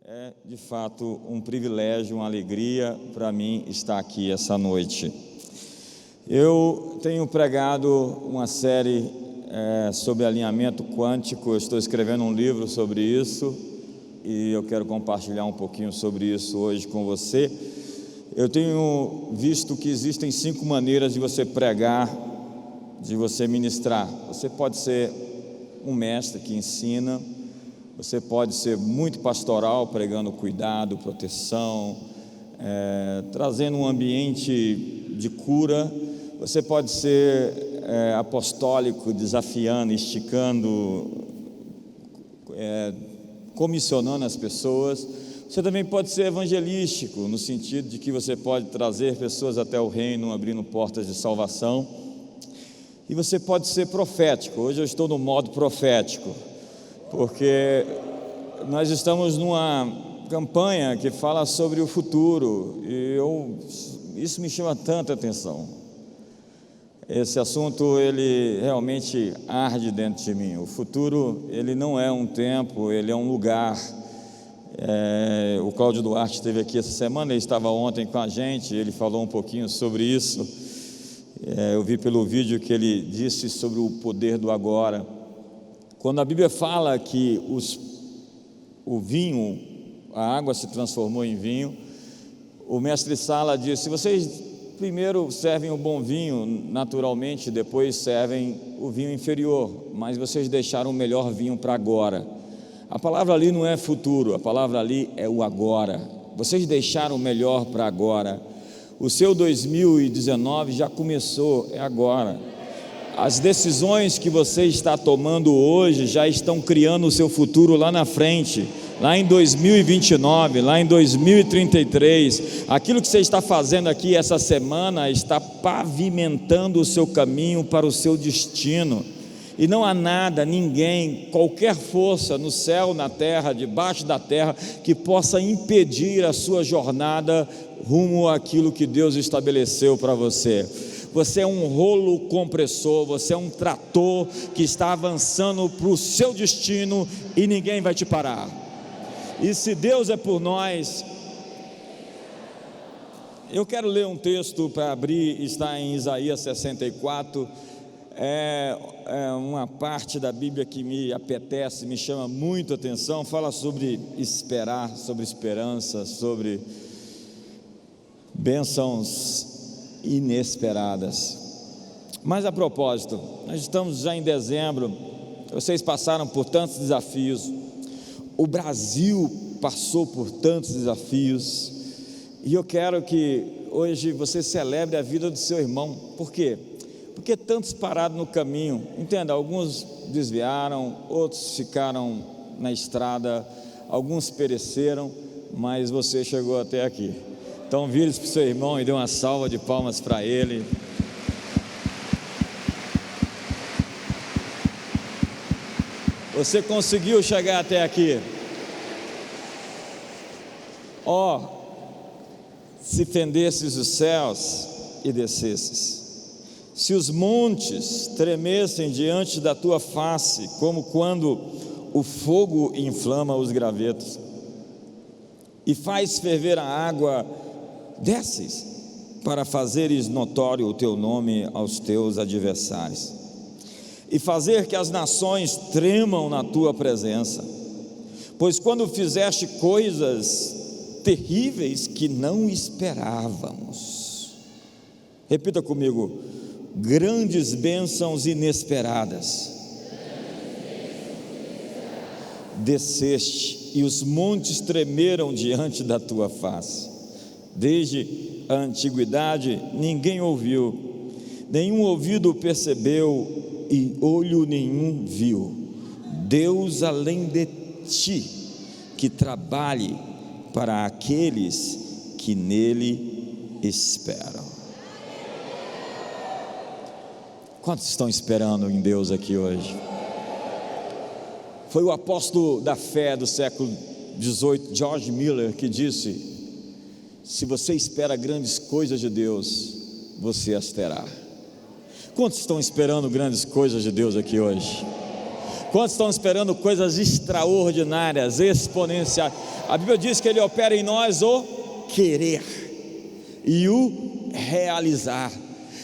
É de fato um privilégio, uma alegria para mim estar aqui essa noite. Eu tenho pregado uma série sobre alinhamento quântico. Eu estou escrevendo um livro sobre isso e eu quero compartilhar um pouquinho sobre isso hoje com você. Eu tenho visto que existem 5 maneiras de você pregar, de você ministrar. Você pode ser um mestre que ensina. Você pode ser muito pastoral, pregando cuidado, proteção, trazendo um ambiente de cura. Você pode ser apostólico, desafiando, esticando, comissionando as pessoas. Você também pode ser evangelístico, no sentido de que você pode trazer pessoas até o reino, abrindo portas de salvação. E você pode ser profético. Hoje eu estou no modo profético, porque nós estamos numa campanha que fala sobre o futuro e isso me chama tanta atenção. Esse assunto, ele realmente arde dentro de mim. O futuro, ele não é um tempo, ele é um lugar. O Cláudio Duarte esteve aqui essa semana, ele estava ontem com a gente, ele falou um pouquinho sobre isso. Eu vi pelo vídeo que ele disse sobre o poder do agora. Quando a Bíblia fala que o vinho, a água se transformou em vinho, o mestre Sala diz: se vocês primeiro servem o bom vinho naturalmente, depois servem o vinho inferior, mas vocês deixaram o melhor vinho para agora. A palavra ali não é futuro, a palavra ali é o agora. Vocês deixaram o melhor para agora. O seu 2019 já começou, é agora. As decisões que você está tomando hoje já estão criando o seu futuro lá na frente, lá em 2029, lá em 2033. Aquilo que você está fazendo aqui essa semana está pavimentando o seu caminho para o seu destino. E não há nada, ninguém, qualquer força no céu, na terra, debaixo da terra, que possa impedir a sua jornada rumo àquilo que Deus estabeleceu para você. Você é um rolo compressor, você é um trator que está avançando para o seu destino e ninguém vai te parar. E se Deus é por nós, eu quero ler um texto para abrir, está em Isaías 64, é uma parte da Bíblia que me apetece, me chama muito a atenção, fala sobre esperar, sobre esperança, sobre bênçãos inesperadas. Mas a propósito, nós estamos já em dezembro, vocês passaram por tantos desafios, o Brasil passou por tantos desafios, e eu quero que hoje você celebre a vida do seu irmão. Por quê? Porque tantos pararam no caminho, entenda, alguns desviaram, outros ficaram na estrada, alguns pereceram, mas você chegou até aqui. Então vire-se para o seu irmão e dê uma salva de palmas para ele. Você conseguiu chegar até aqui. Se fendesses os céus e descesses, se os montes tremessem diante da tua face, como quando o fogo inflama os gravetos, e faz ferver a água, desces para fazeres notório o teu nome aos teus adversários, e fazer que as nações tremam na tua presença, pois quando fizeste coisas terríveis que não esperávamos, repita comigo, grandes bênçãos inesperadas, desceste e os montes tremeram diante da tua face. Desde a antiguidade ninguém ouviu, nenhum ouvido percebeu e olho nenhum viu Deus além de ti, que trabalhe para aqueles que nele esperam. Quantos estão esperando em Deus aqui hoje? Foi o apóstolo da fé do século XVIII, George Miller, que disse: se você espera grandes coisas de Deus, você as terá. Quantos estão esperando grandes coisas de Deus aqui hoje? Quantos estão esperando coisas extraordinárias, exponenciais? A Bíblia diz que Ele opera em nós o querer e o realizar.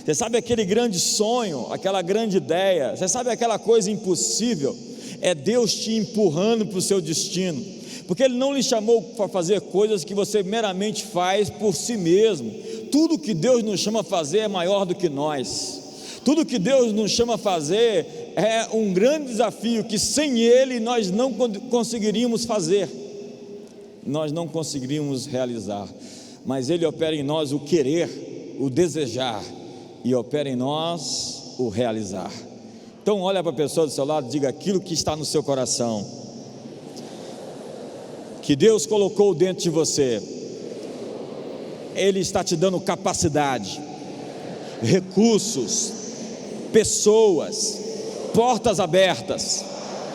Você sabe aquele grande sonho, aquela grande ideia, você sabe aquela coisa impossível? É Deus te empurrando para o seu destino, porque Ele não lhe chamou para fazer coisas que você meramente faz por si mesmo. Tudo que Deus nos chama a fazer é maior do que nós. Tudo que Deus nos chama a fazer é um grande desafio que sem Ele nós não conseguiríamos fazer, nós não conseguiríamos realizar. Mas Ele opera em nós o querer, o desejar, e opera em nós o realizar. Então olha para a pessoa do seu lado e diga: aquilo que está no seu coração, que Deus colocou dentro de você, Ele está te dando capacidade, recursos, pessoas, portas abertas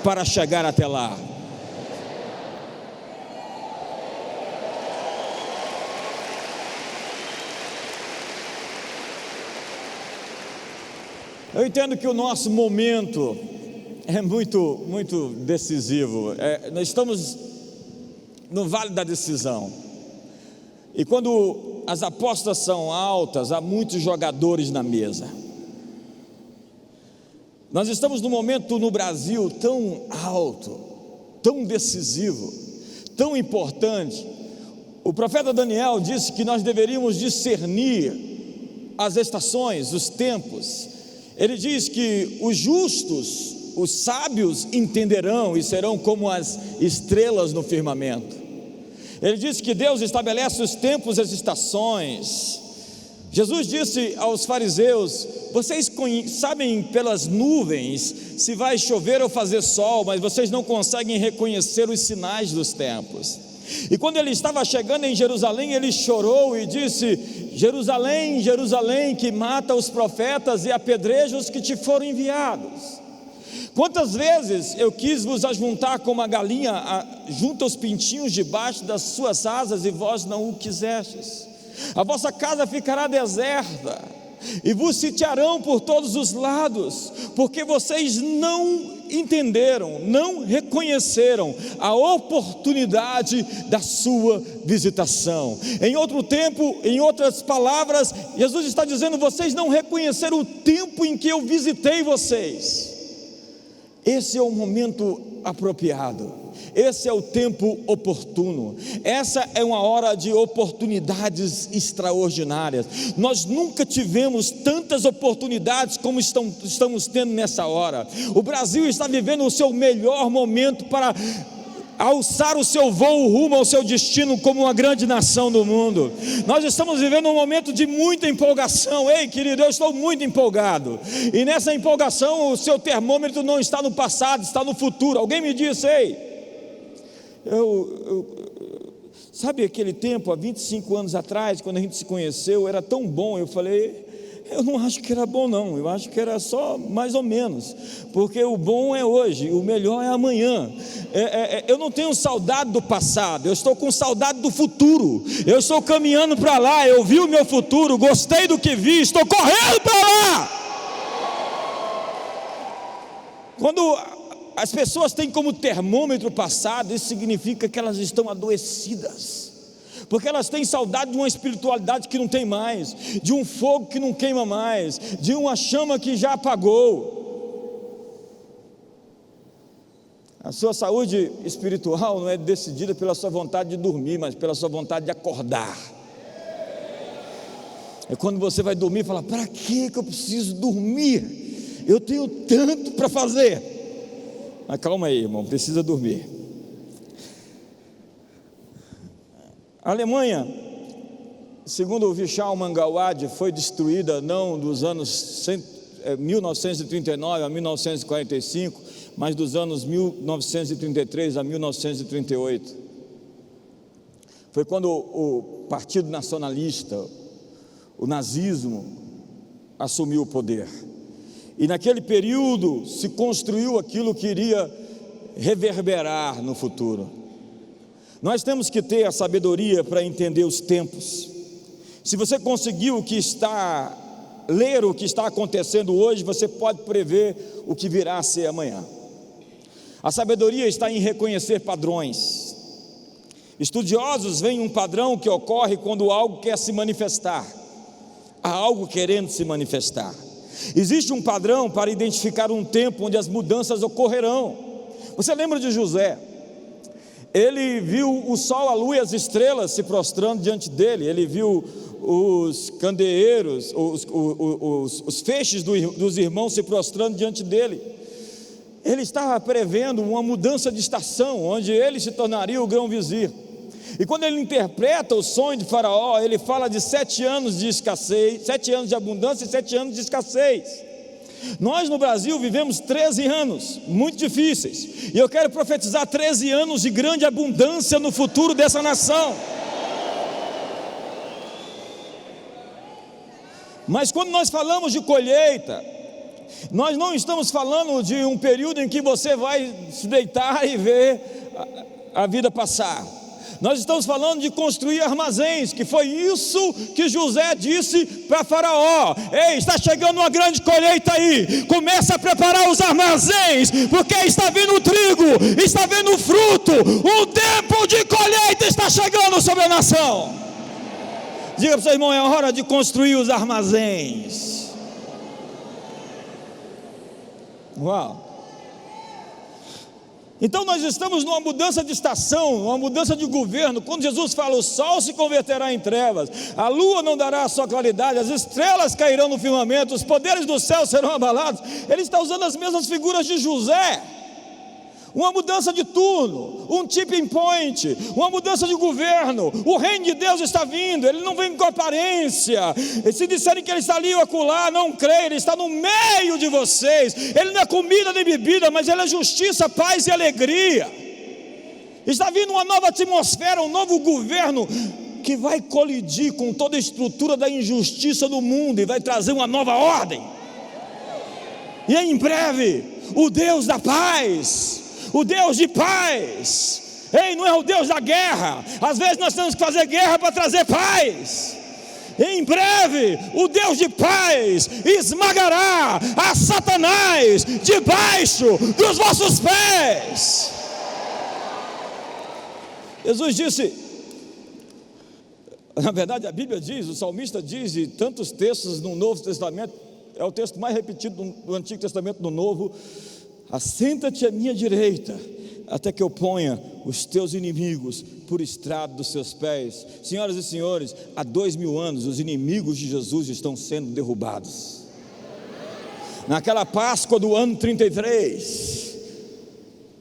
para chegar até lá. Eu entendo que o nosso momento é muito decisivo. Nós estamos no vale da decisão, e quando as apostas são altas, há muitos jogadores na mesa. Nós estamos num momento no Brasil tão alto, tão decisivo, tão importante. O profeta Daniel disse que nós deveríamos discernir as estações, os tempos. Ele diz que os justos, os sábios entenderão e serão como as estrelas no firmamento. Ele diz que Deus estabelece os tempos e as estações. Jesus disse aos fariseus: vocês sabem pelas nuvens se vai chover ou fazer sol, mas vocês não conseguem reconhecer os sinais dos tempos. E quando ele estava chegando em Jerusalém, ele chorou e disse: Jerusalém, Jerusalém, que mata os profetas e apedreja os que te foram enviados. Quantas vezes eu quis vos ajuntar como a galinha junta os pintinhos debaixo das suas asas, e vós não o quisestes. A vossa casa ficará deserta, e vos sitiarão por todos os lados, porque vocês não entenderam, não reconheceram a oportunidade da sua visitação. Em outro tempo, em outras palavras, Jesus está dizendo: vocês não reconheceram o tempo em que eu visitei vocês. Esse é o momento apropriado, esse é o tempo oportuno, essa é uma hora de oportunidades extraordinárias. Nós nunca tivemos tantas oportunidades como estamos tendo nessa hora. O Brasil está vivendo o seu melhor momento para alçar o seu voo rumo ao seu destino como uma grande nação do mundo. Nós estamos vivendo um momento de muita empolgação. Ei, querido, eu estou muito empolgado, e nessa empolgação o seu termômetro não está no passado, está no futuro. Alguém me disse: ei, sabe aquele tempo, há 25 anos atrás, quando a gente se conheceu, era tão bom. Eu falei: eu não acho que era bom não, eu acho que era só mais ou menos, porque o bom é hoje, o melhor é amanhã. Eu não tenho saudade do passado, eu estou com saudade do futuro. Eu estou caminhando para lá, eu vi o meu futuro, gostei do que vi, estou correndo para lá. Quando as pessoas têm como termômetro o passado, isso significa que elas estão adoecidas, porque elas têm saudade de uma espiritualidade que não tem mais, de um fogo que não queima mais, de uma chama que já apagou. A sua saúde espiritual não é decidida pela sua vontade de dormir, mas pela sua vontade de acordar. É quando você vai dormir e fala: para que eu preciso dormir? Eu tenho tanto para fazer. Mas calma aí, irmão, precisa dormir. A Alemanha, segundo o Vishal Mangalwadi, foi destruída não dos anos 1939 a 1945, mas dos anos 1933 a 1938. Foi quando o Partido Nacionalista, o nazismo, assumiu o poder. E naquele período se construiu aquilo que iria reverberar no futuro. Nós temos que ter a sabedoria para entender os tempos. Se você conseguiu ler o que está acontecendo hoje, você pode prever o que virá a ser amanhã. A sabedoria está em reconhecer padrões. Estudiosos veem um padrão que ocorre quando algo quer se manifestar. Há algo querendo se manifestar. Existe um padrão para identificar um tempo onde as mudanças ocorrerão. Você lembra de José? Ele viu o sol, a lua e as estrelas se prostrando diante dele. Ele viu os candeeiros, os feixes dos irmãos se prostrando diante dele. Ele estava prevendo uma mudança de estação, onde ele se tornaria o grão-vizir. E quando ele interpreta o sonho de Faraó, ele fala de 7 anos de escassez, 7 anos de abundância e 7 anos de escassez. Nós no Brasil vivemos 13 anos muito difíceis, e eu quero profetizar 13 anos de grande abundância no futuro dessa nação. Mas quando nós falamos de colheita, nós não estamos falando de um período em que você vai se deitar e ver a vida passar. Nós estamos falando de construir armazéns, que foi isso que José disse para Faraó: ei, está chegando uma grande colheita aí, começa a preparar os armazéns, porque está vindo o trigo, está vindo o fruto, um tempo de colheita está chegando sobre a nação. Diga para o seu irmão: é hora de construir os armazéns. Uau! Então nós estamos numa mudança de estação, uma mudança de governo. Quando Jesus fala: o sol se converterá em trevas, a lua não dará a sua claridade, as estrelas cairão no firmamento, os poderes do céu serão abalados. Ele está usando as mesmas figuras de José. Uma mudança de turno, um tipping point, uma mudança de governo. O reino de Deus está vindo, ele não vem com aparência. E se disserem que ele está ali ou acolá, não creia, ele está no meio de vocês. Ele não é comida nem bebida, mas ele é justiça, paz e alegria. Está vindo uma nova atmosfera, um novo governo que vai colidir com toda a estrutura da injustiça do mundo e vai trazer uma nova ordem. E em breve, o Deus da paz, o Deus de paz, ei, não é o Deus da guerra. Às vezes nós temos que fazer guerra para trazer paz. Em breve, o Deus de paz esmagará a Satanás debaixo dos vossos pés. Jesus disse, na verdade a Bíblia diz, o salmista diz, e tantos textos no Novo Testamento, é o texto mais repetido do Antigo Testamento no Novo: assenta-te à minha direita, até que eu ponha os teus inimigos por estrado dos seus pés. Senhoras e senhores, há 2000 anos os inimigos de Jesus estão sendo derrubados. Naquela Páscoa do ano 33,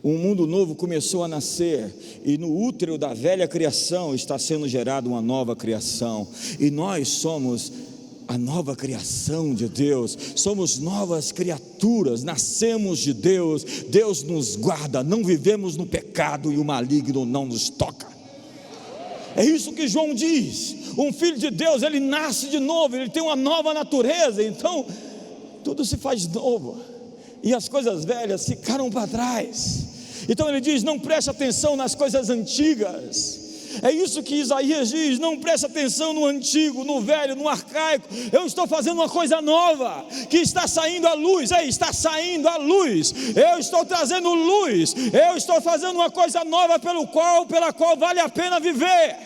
um mundo novo começou a nascer, e no útero da velha criação está sendo gerada uma nova criação, e nós somos a nova criação de Deus, somos novas criaturas, nascemos de Deus, Deus nos guarda, não vivemos no pecado e o maligno não nos toca. É isso que João diz: um filho de Deus, ele nasce de novo, ele tem uma nova natureza, então tudo se faz novo, e as coisas velhas ficaram para trás. Então ele diz: não preste atenção nas coisas antigas. É isso que Isaías diz: não preste atenção no antigo, no velho, no arcaico. Eu estou fazendo uma coisa nova, que está saindo à luz. Está saindo à luz. Eu estou trazendo luz. Eu estou fazendo uma coisa nova pela qual vale a pena viver.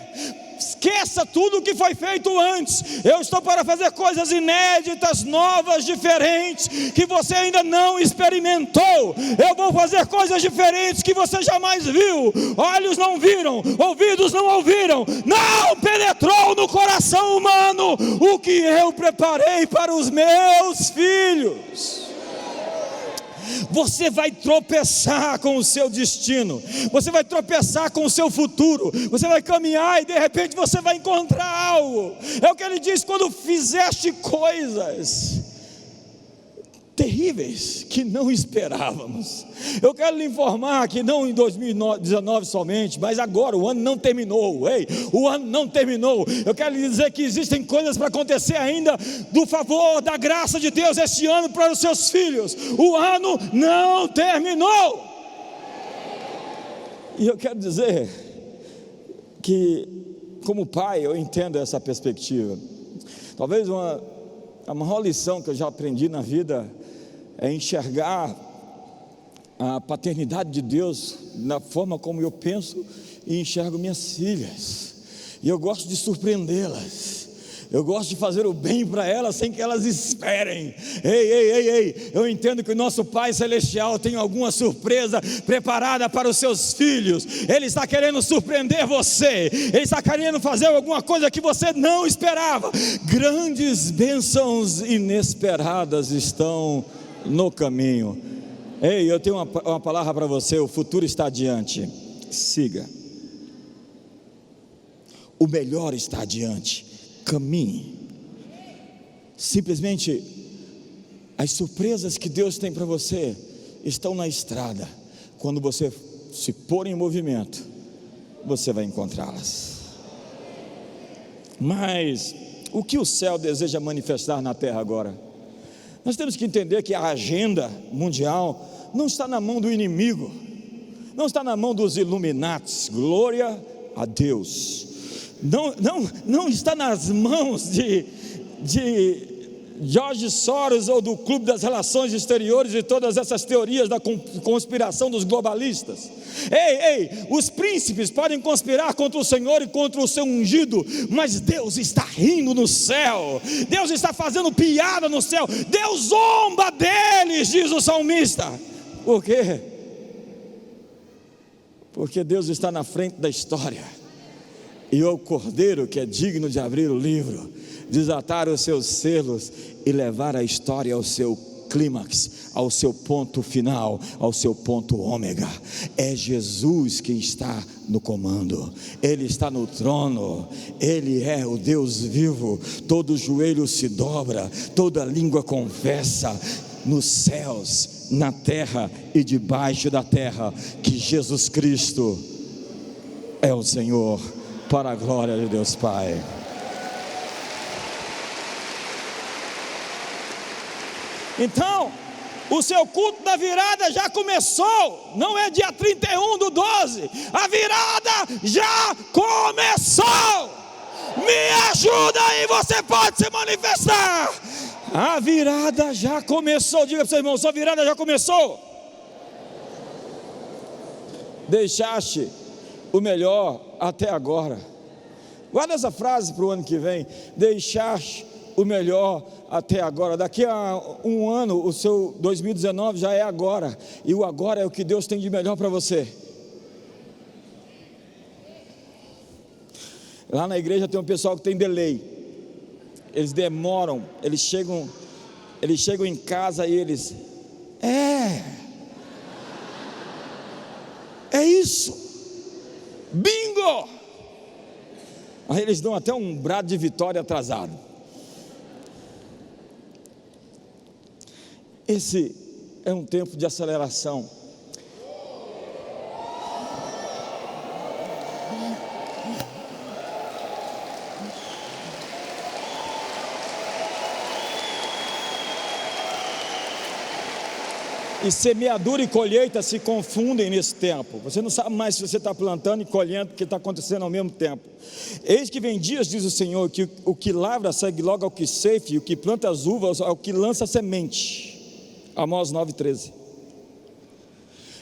Esqueça tudo o que foi feito antes. Eu estou para fazer coisas inéditas, novas, diferentes, que você ainda não experimentou. Eu vou fazer coisas diferentes que você jamais viu. Olhos não viram, ouvidos não ouviram, não penetrou no coração humano o que eu preparei para os meus filhos. Você vai tropeçar com o seu destino, você vai tropeçar com o seu futuro, você vai caminhar e de repente você vai encontrar algo. É o que ele diz: quando fizeste coisas terríveis que não esperávamos. Eu quero lhe informar que não em 2019 somente, mas agora, o ano não terminou. O ano não terminou. Eu quero lhe dizer que existem coisas para acontecer ainda, do favor, da graça de Deus este ano para os seus filhos. O ano não terminou. E eu quero dizer que, como pai, eu entendo essa perspectiva. Talvez a maior lição que eu já aprendi na vida é enxergar a paternidade de Deus na forma como eu penso e enxergo minhas filhas, e eu gosto de surpreendê-las. Eu gosto de fazer o bem para elas sem que elas esperem. Ei, eu entendo que o nosso Pai Celestial tem alguma surpresa preparada para os seus filhos. Ele está querendo surpreender você. Ele está querendo fazer alguma coisa que você não esperava. Grandes bênçãos inesperadas estão no caminho. Ei, eu tenho uma palavra para você. O futuro está adiante. Siga. O melhor está adiante. Caminhe. Simplesmente as surpresas que Deus tem para você estão na estrada. Quando você se pôr em movimento, você vai encontrá-las. Mas o que o céu deseja manifestar na terra agora? Nós temos que entender que a agenda mundial não está na mão do inimigo, não está na mão dos Illuminatis. Glória a Deus. Não está nas mãos de George Soros ou do Clube das Relações Exteriores e todas essas teorias da conspiração dos globalistas. Ei, os príncipes podem conspirar contra o Senhor e contra o seu ungido, mas Deus está rindo no céu, Deus está fazendo piada no céu, Deus zomba deles, diz o salmista. Por quê? Porque Deus está na frente da história. E o Cordeiro, que é digno de abrir o livro, desatar os seus selos e levar a história ao seu clímax, ao seu ponto final, ao seu ponto ômega. É Jesus quem está no comando, Ele está no trono, Ele é o Deus vivo. Todo joelho se dobra, toda língua confessa, nos céus, na terra e debaixo da terra, que Jesus Cristo é o Senhor, para a glória de Deus Pai. Então, o seu culto da virada já começou. Não é dia 31/12, a virada já começou. Me ajuda aí, você pode se manifestar. A virada já começou. Diga para o seu irmão, sua virada já começou. Deixaste o melhor até agora. Guarda essa frase para o ano que vem. Deixaste o melhor até agora. Daqui a um ano, o seu 2019 já é agora. E o agora é o que Deus tem de melhor para você. Lá na igreja tem um pessoal que tem delay. Eles demoram. Eles chegam em casa e eles... É isso. Bingo! Aí eles dão até um brado de vitória atrasado. Esse é um tempo de aceleração. E semeadura e colheita se confundem nesse tempo. Você não sabe mais se você está plantando e colhendo, porque está acontecendo ao mesmo tempo. Eis que vem dias, diz o Senhor, que o que lavra segue logo ao que ceifa, e o que planta as uvas ao que lança a semente. Amós 9:13.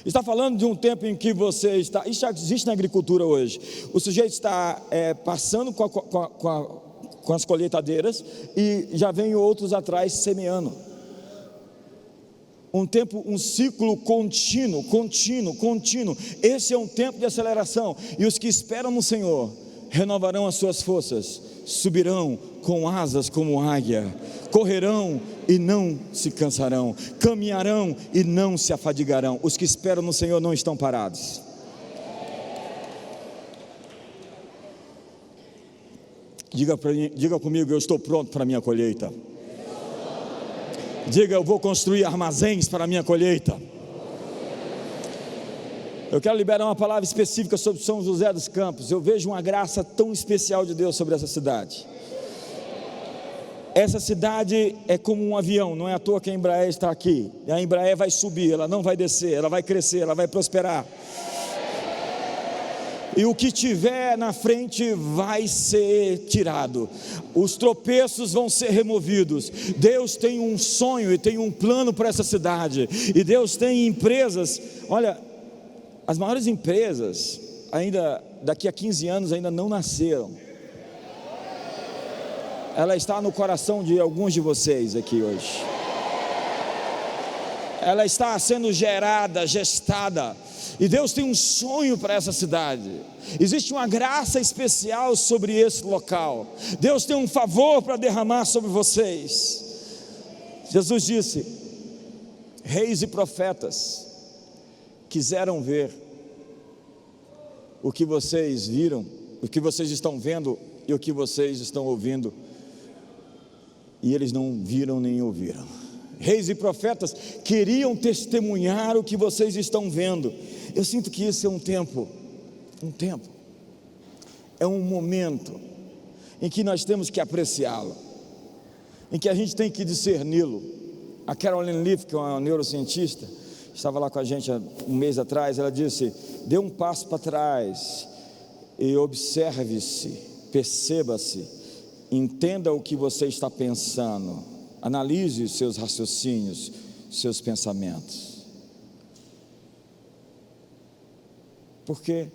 Está falando de um tempo em que você está... Isso já existe na agricultura hoje. O sujeito está passando com as colheitadeiras, e já vem outros atrás semeando. Um tempo, um ciclo contínuo. Esse é um tempo de aceleração. E os que esperam no Senhor renovarão as suas forças, subirão com asas como águia, correrão e não se cansarão, caminharão e não se afadigarão. Os que esperam no Senhor não estão parados. Diga comigo, eu estou pronto para a minha colheita. Diga, eu vou construir armazéns para a minha colheita. Eu quero liberar uma palavra específica sobre São José dos Campos. Eu vejo uma graça tão especial de Deus sobre essa cidade. Essa cidade é como um avião, não é à toa que a Embraer está aqui. E a Embraer vai subir, ela não vai descer, ela vai crescer, ela vai prosperar. e o que tiver na frente vai ser tirado, os tropeços vão ser removidos. Deus tem um sonho e tem um plano para essa cidade, e Deus tem empresas. Olha, as maiores empresas ainda daqui a 15 anos ainda não nasceram. Ela está no coração de alguns de vocês aqui hoje. Ela está sendo gerada, gestada, e Deus tem um sonho para essa cidade. Existe uma graça especial sobre esse local. Deus tem um favor para derramar sobre vocês. Jesus disse: reis e profetas quiseram ver o que vocês viram, o que vocês estão vendo e o que vocês estão ouvindo, e eles não viram nem ouviram. Reis e profetas queriam testemunhar o que vocês estão vendo. Eu sinto que esse é um tempo, é um momento em que nós temos que apreciá-lo, em que a gente tem que discerni-lo. A Caroline Leaf, que é uma neurocientista, estava lá com a gente há um mês atrás. Ela disse: dê um passo para trás e observe-se, perceba-se, entenda o que você está pensando, analise os seus raciocínios, seus pensamentos. Por quê?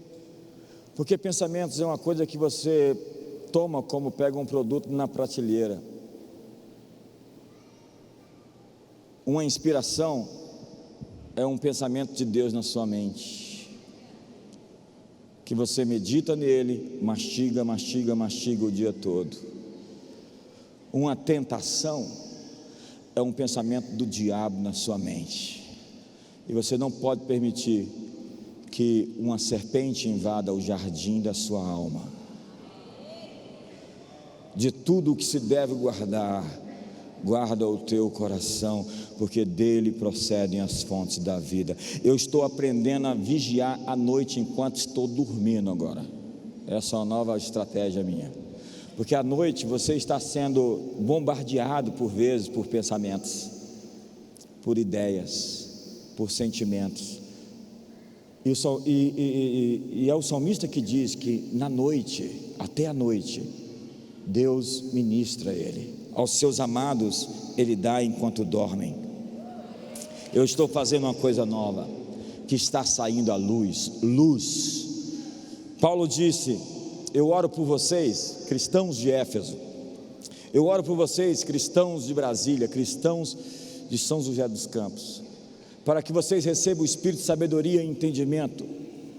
Porque pensamentos é uma coisa que você toma como pega um produto na prateleira. Uma inspiração é um pensamento de Deus na sua mente, que você medita nele, mastiga o dia todo. Uma tentação é um pensamento do diabo na sua mente, e você não pode permitir que uma serpente invada o jardim da sua alma. De tudo o que se deve guardar, guarda o teu coração, porque dele procedem as fontes da vida. Eu estou aprendendo a vigiar à noite enquanto estou dormindo agora. Essa é uma nova estratégia minha, porque à noite você está sendo bombardeado por vezes por pensamentos, por ideias, por sentimentos. E é o salmista que diz que na noite, até a noite, Deus ministra ele. Aos seus amados ele dá enquanto dormem. Eu estou fazendo uma coisa nova, que está saindo à luz. Paulo disse: eu oro por vocês, cristãos de Éfeso, eu oro por vocês, cristãos de Brasília, cristãos de São José dos Campos, para que vocês recebam o espírito de sabedoria e entendimento,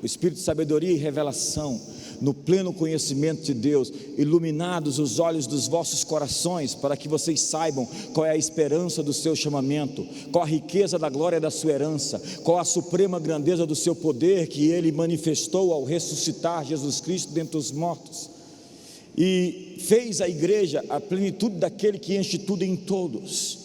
o espírito de sabedoria e revelação, no pleno conhecimento de Deus, iluminados os olhos dos vossos corações, para que vocês saibam qual é a esperança do seu chamamento, qual a riqueza da glória da sua herança, qual a suprema grandeza do seu poder, que ele manifestou ao ressuscitar Jesus Cristo dentre os mortos, e fez a igreja a plenitude daquele que enche tudo em todos,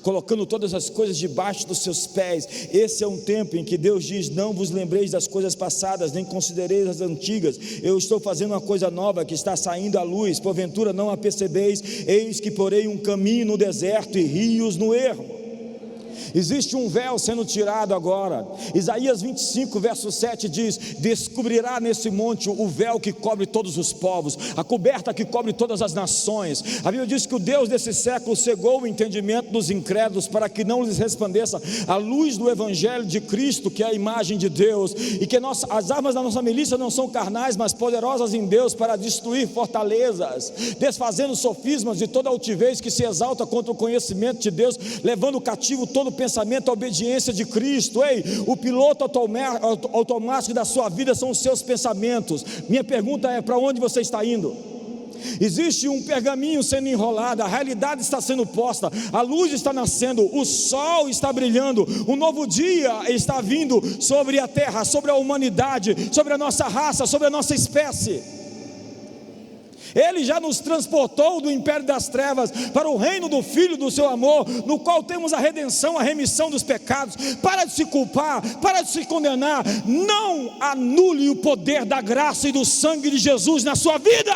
colocando todas as coisas debaixo dos seus pés. Esse é um tempo em que Deus diz: não vos lembreis das coisas passadas, nem considereis as antigas. Eu estou fazendo uma coisa nova que está saindo à luz, porventura não a percebeis? Eis que porei um caminho no deserto e rios no ermo. Existe um véu sendo tirado agora. Isaías 25 verso 7 diz: descobrirá nesse monte o véu que cobre todos os povos, a coberta que cobre todas as nações. A Bíblia diz que o Deus desse século cegou o entendimento dos incrédulos, para que não lhes resplandeça a luz do Evangelho de Cristo, que é a imagem de Deus, e que as armas da nossa milícia não são carnais, mas poderosas em Deus para destruir fortalezas, desfazendo sofismas de toda altivez que se exalta contra o conhecimento de Deus, levando cativo todo pensamento à obediência de Cristo. Ei, o piloto automático da sua vida são os seus pensamentos. Minha pergunta é: para onde você está indo? Existe um pergaminho sendo enrolado, a realidade está sendo posta, a luz está nascendo, o sol está brilhando, um novo dia está vindo sobre a terra, sobre a humanidade, sobre a nossa raça, sobre a nossa espécie. Ele já nos transportou do império das trevas para o reino do Filho do seu amor, no qual temos a redenção, a remissão dos pecados. Para de se culpar, para de se condenar. Não anule o poder da graça e do sangue de Jesus na sua vida.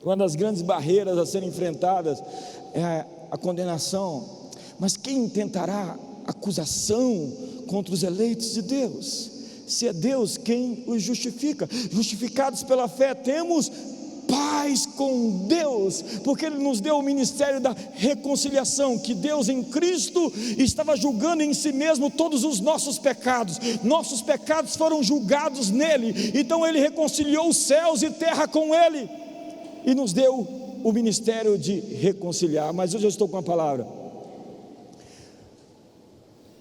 Uma das grandes barreiras a serem enfrentadas é a condenação. Mas quem tentará acusação contra os eleitos de Deus. Se é Deus quem os justifica, justificados pela fé, temos paz com Deus, porque Ele nos deu o ministério da reconciliação, que Deus em Cristo estava julgando em si mesmo todos os nossos pecados foram julgados nele, então Ele reconciliou os céus e terra com Ele, e nos deu o ministério de reconciliar. Mas hoje eu estou com a palavra,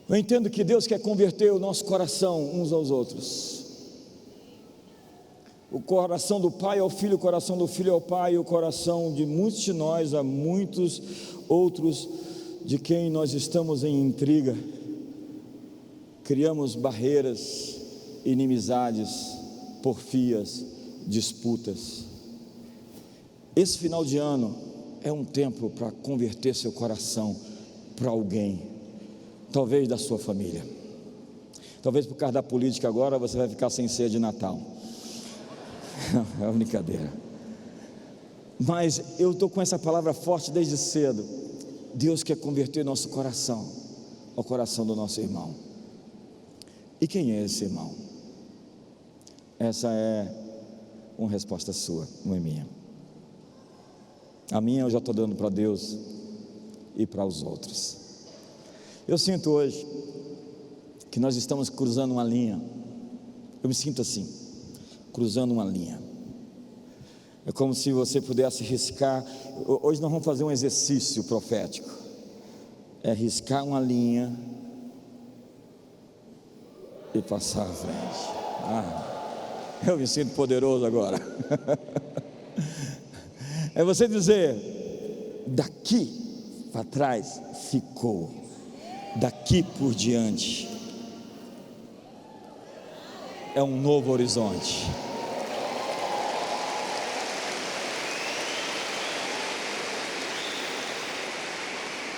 eu entendo que Deus quer converter o nosso coração uns aos outros. O coração do pai ao filho, o coração do filho ao pai, e o coração de muitos de nós a muitos outros de quem nós estamos em intriga. Criamos barreiras, inimizades, porfias, disputas. Esse final de ano é um tempo para converter seu coração para alguém, talvez da sua família. Talvez por causa da política agora você vai ficar sem ceia de Natal. É uma brincadeira. Mas eu estou com essa palavra forte desde cedo. Deus quer converter nosso coração ao coração do nosso irmão. E quem é esse irmão? Essa é uma resposta sua, não é minha. A minha eu já estou dando para Deus e para os outros. Eu sinto hoje que nós estamos cruzando uma linha. Eu me sinto assim, cruzando uma linha. É como se você pudesse riscar. Hoje nós vamos fazer um exercício profético. É riscar uma linha e passar à frente. Eu me sinto poderoso agora. É você dizer: daqui para trás ficou, daqui por diante é um novo horizonte.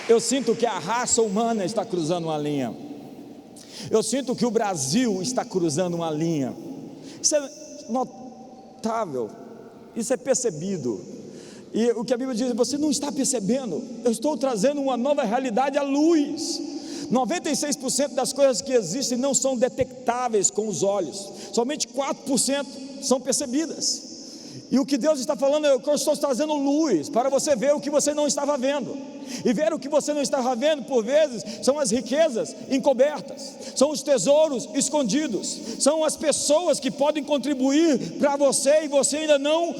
Eu sinto que a raça humana está cruzando uma linha. Eu sinto que o Brasil está cruzando uma linha. Isso é notável, isso é percebido. E o que a Bíblia diz: você não está percebendo, eu estou trazendo uma nova realidade à luz. 96% das coisas que existem não são detectáveis com os olhos, somente 4% são percebidas. E o que Deus está falando é que eu estou trazendo luz para você ver o que você não estava vendo. E ver o que você não estava vendo, por vezes, são as riquezas encobertas, são os tesouros escondidos, são as pessoas que podem contribuir para você e você ainda não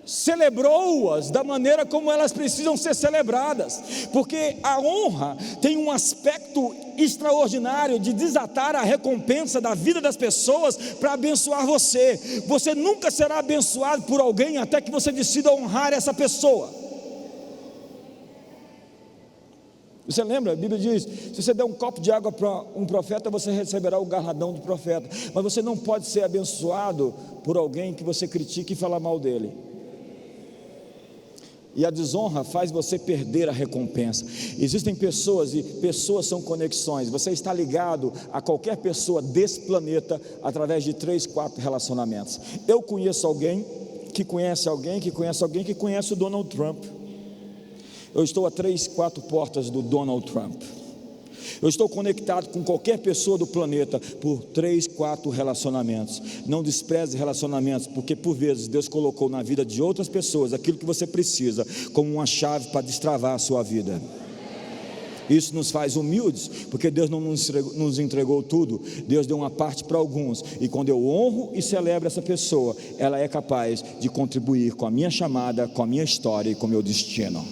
celebrou-as da maneira como elas precisam ser celebradas, porque a honra tem um aspecto extraordinário de desatar a recompensa da vida das pessoas para abençoar você. Você nunca será abençoado por alguém até que você decida honrar essa pessoa. Você lembra? A Bíblia diz: se você der um copo de água para um profeta, você receberá o galardão do profeta. Mas você não pode ser abençoado por alguém que você critique e fala mal dele. E a desonra faz você perder a recompensa. Existem pessoas, e pessoas são conexões. Você está ligado a qualquer pessoa desse planeta através de 3, 4 relacionamentos. Eu conheço alguém que conhece alguém que conhece alguém que conhece o Donald Trump. Eu estou a 3, 4 portas do Donald Trump. Eu estou conectado com qualquer pessoa do planeta por 3, 4 relacionamentos. Não despreze relacionamentos, porque por vezes Deus colocou na vida de outras pessoas aquilo que você precisa como uma chave para destravar a sua vida. Isso nos faz humildes, porque Deus não nos entregou tudo. Deus deu uma parte para alguns, e quando eu honro e celebro essa pessoa, ela é capaz de contribuir com a minha chamada, com a minha história e com o meu destino.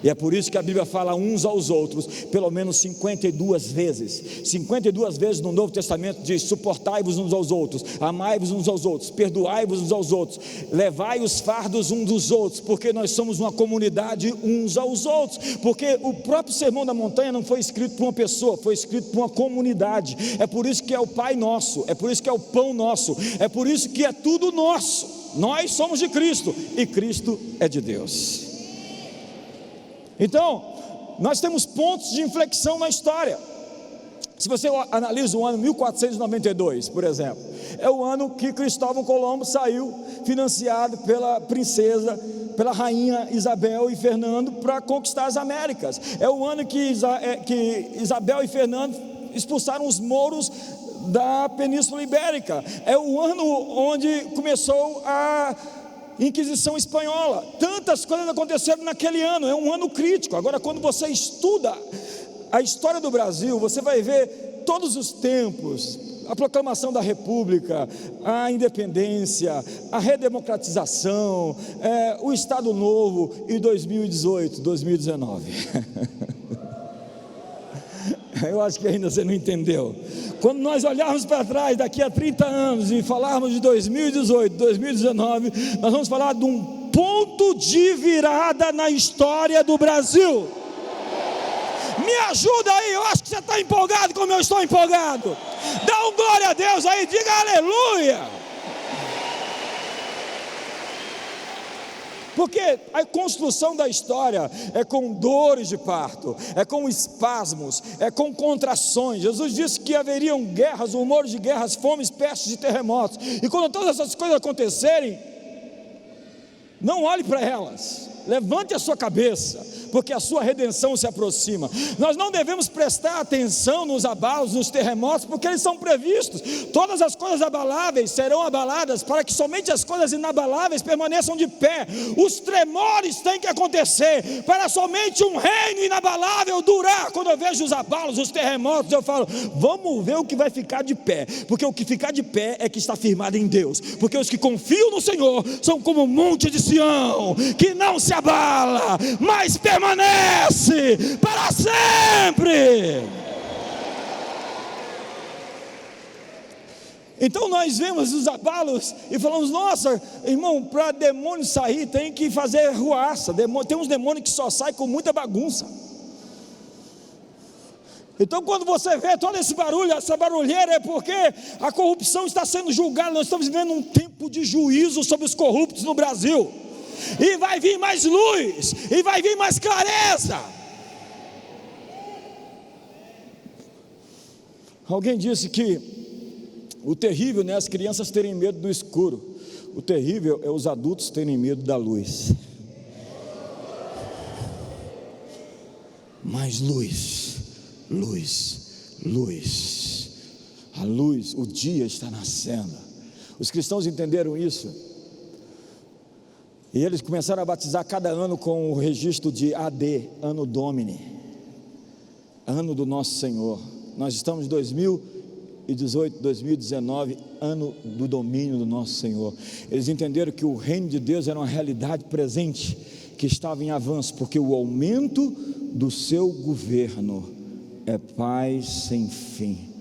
E é por isso que a Bíblia fala uns aos outros, pelo menos 52 vezes. 52 vezes no Novo Testamento diz: suportai-vos uns aos outros, amai-vos uns aos outros, perdoai-vos uns aos outros, levai os fardos uns dos outros, porque nós somos uma comunidade uns aos outros. Porque o próprio Sermão da Montanha não foi escrito por uma pessoa, foi escrito por uma comunidade. É por isso que é o Pai nosso, é por isso que é o pão nosso, é por isso que é tudo nosso. Nós somos de Cristo e Cristo é de Deus. Então, nós temos pontos de inflexão na história. Se você analisa o ano 1492, por exemplo, é o ano que Cristóvão Colombo saiu, financiado pela princesa pela rainha Isabel e Fernando para conquistar as Américas. É o ano que Isabel e Fernando expulsaram os mouros da Península Ibérica. É o ano onde começou a Inquisição Espanhola. Tantas coisas aconteceram naquele ano. É um ano crítico. Agora, quando você estuda a história do Brasil, você vai ver todos os tempos: a proclamação da República, a independência, a redemocratização, o Estado Novo e 2018, 2019. Eu acho que ainda você não entendeu. Quando nós olharmos para trás daqui a 30 anos e falarmos de 2018, 2019, nós vamos falar de um ponto de virada na história do Brasil. Me ajuda aí, eu acho que você está empolgado como eu estou empolgado. Dá um glória a Deus aí, diga aleluia. Porque a construção da história é com dores de parto, é com espasmos, é com contrações. Jesus disse que haveriam guerras, rumores de guerras, fomes, pestes e terremotos. E quando todas essas coisas acontecerem, não olhe para elas, levante a sua cabeça, porque a sua redenção se aproxima. Nós não devemos prestar atenção nos abalos, nos terremotos, porque eles são previstos. Todas as coisas abaláveis serão abaladas, para que somente as coisas inabaláveis permaneçam de pé. Os tremores têm que acontecer, para somente um reino inabalável durar. Quando eu vejo os abalos, os terremotos, eu falo: vamos ver o que vai ficar de pé, porque o que ficar de pé é que está firmado em Deus. Porque os que confiam no Senhor são como o monte de Sião, que não se abala, mas permanece para sempre. Então nós vemos os abalos e falamos: nossa, irmão, para demônio sair tem que fazer ruaça. Tem uns demônios que só saem com muita bagunça. Então quando você vê todo esse barulho, essa barulheira, é porque a corrupção está sendo julgada. Nós estamos vivendo um tempo de juízo sobre os corruptos no Brasil. E vai vir mais luz, e vai vir mais clareza. Alguém disse que o terrível não é as crianças terem medo do escuro, o terrível é os adultos terem medo da luz. Mais luz, luz, luz. A luz, o dia está nascendo. Os cristãos entenderam isso. E eles começaram a batizar cada ano com o registro de AD, Anno Domini, ano do nosso Senhor. Nós estamos em 2018, 2019, ano do domínio do nosso Senhor. Eles entenderam que o reino de Deus era uma realidade presente, que estava em avanço, porque o aumento do seu governo é paz sem fim.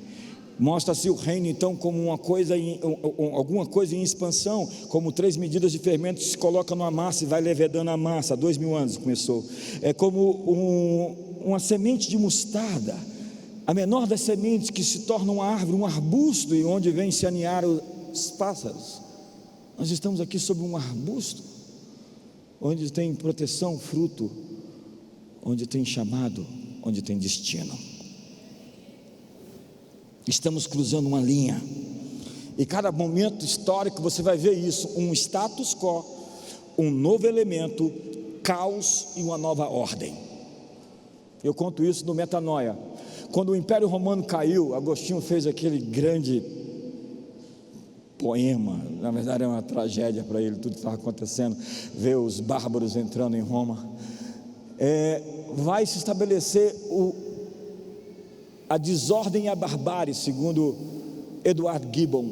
Mostra-se o reino então como alguma coisa em expansão, como 3 medidas de fermento que se coloca numa massa e vai levedando a massa. Há 2000 anos começou. É como uma semente de mostarda, a menor das sementes, que se torna uma árvore, um arbusto, e onde vem se aninhar os pássaros. Nós estamos aqui sob um arbusto, onde tem proteção, fruto, onde tem chamado, onde tem destino. Estamos cruzando uma linha, e cada momento histórico você vai ver isso: um status quo, um novo elemento, caos e uma nova ordem. Eu conto isso no Metanoia. Quando o Império Romano caiu, Agostinho fez aquele grande poema. Na verdade é uma tragédia para ele, tudo que estava acontecendo, ver os bárbaros entrando em Roma. Vai se estabelecer a desordem e a barbárie, segundo Edward Gibbon,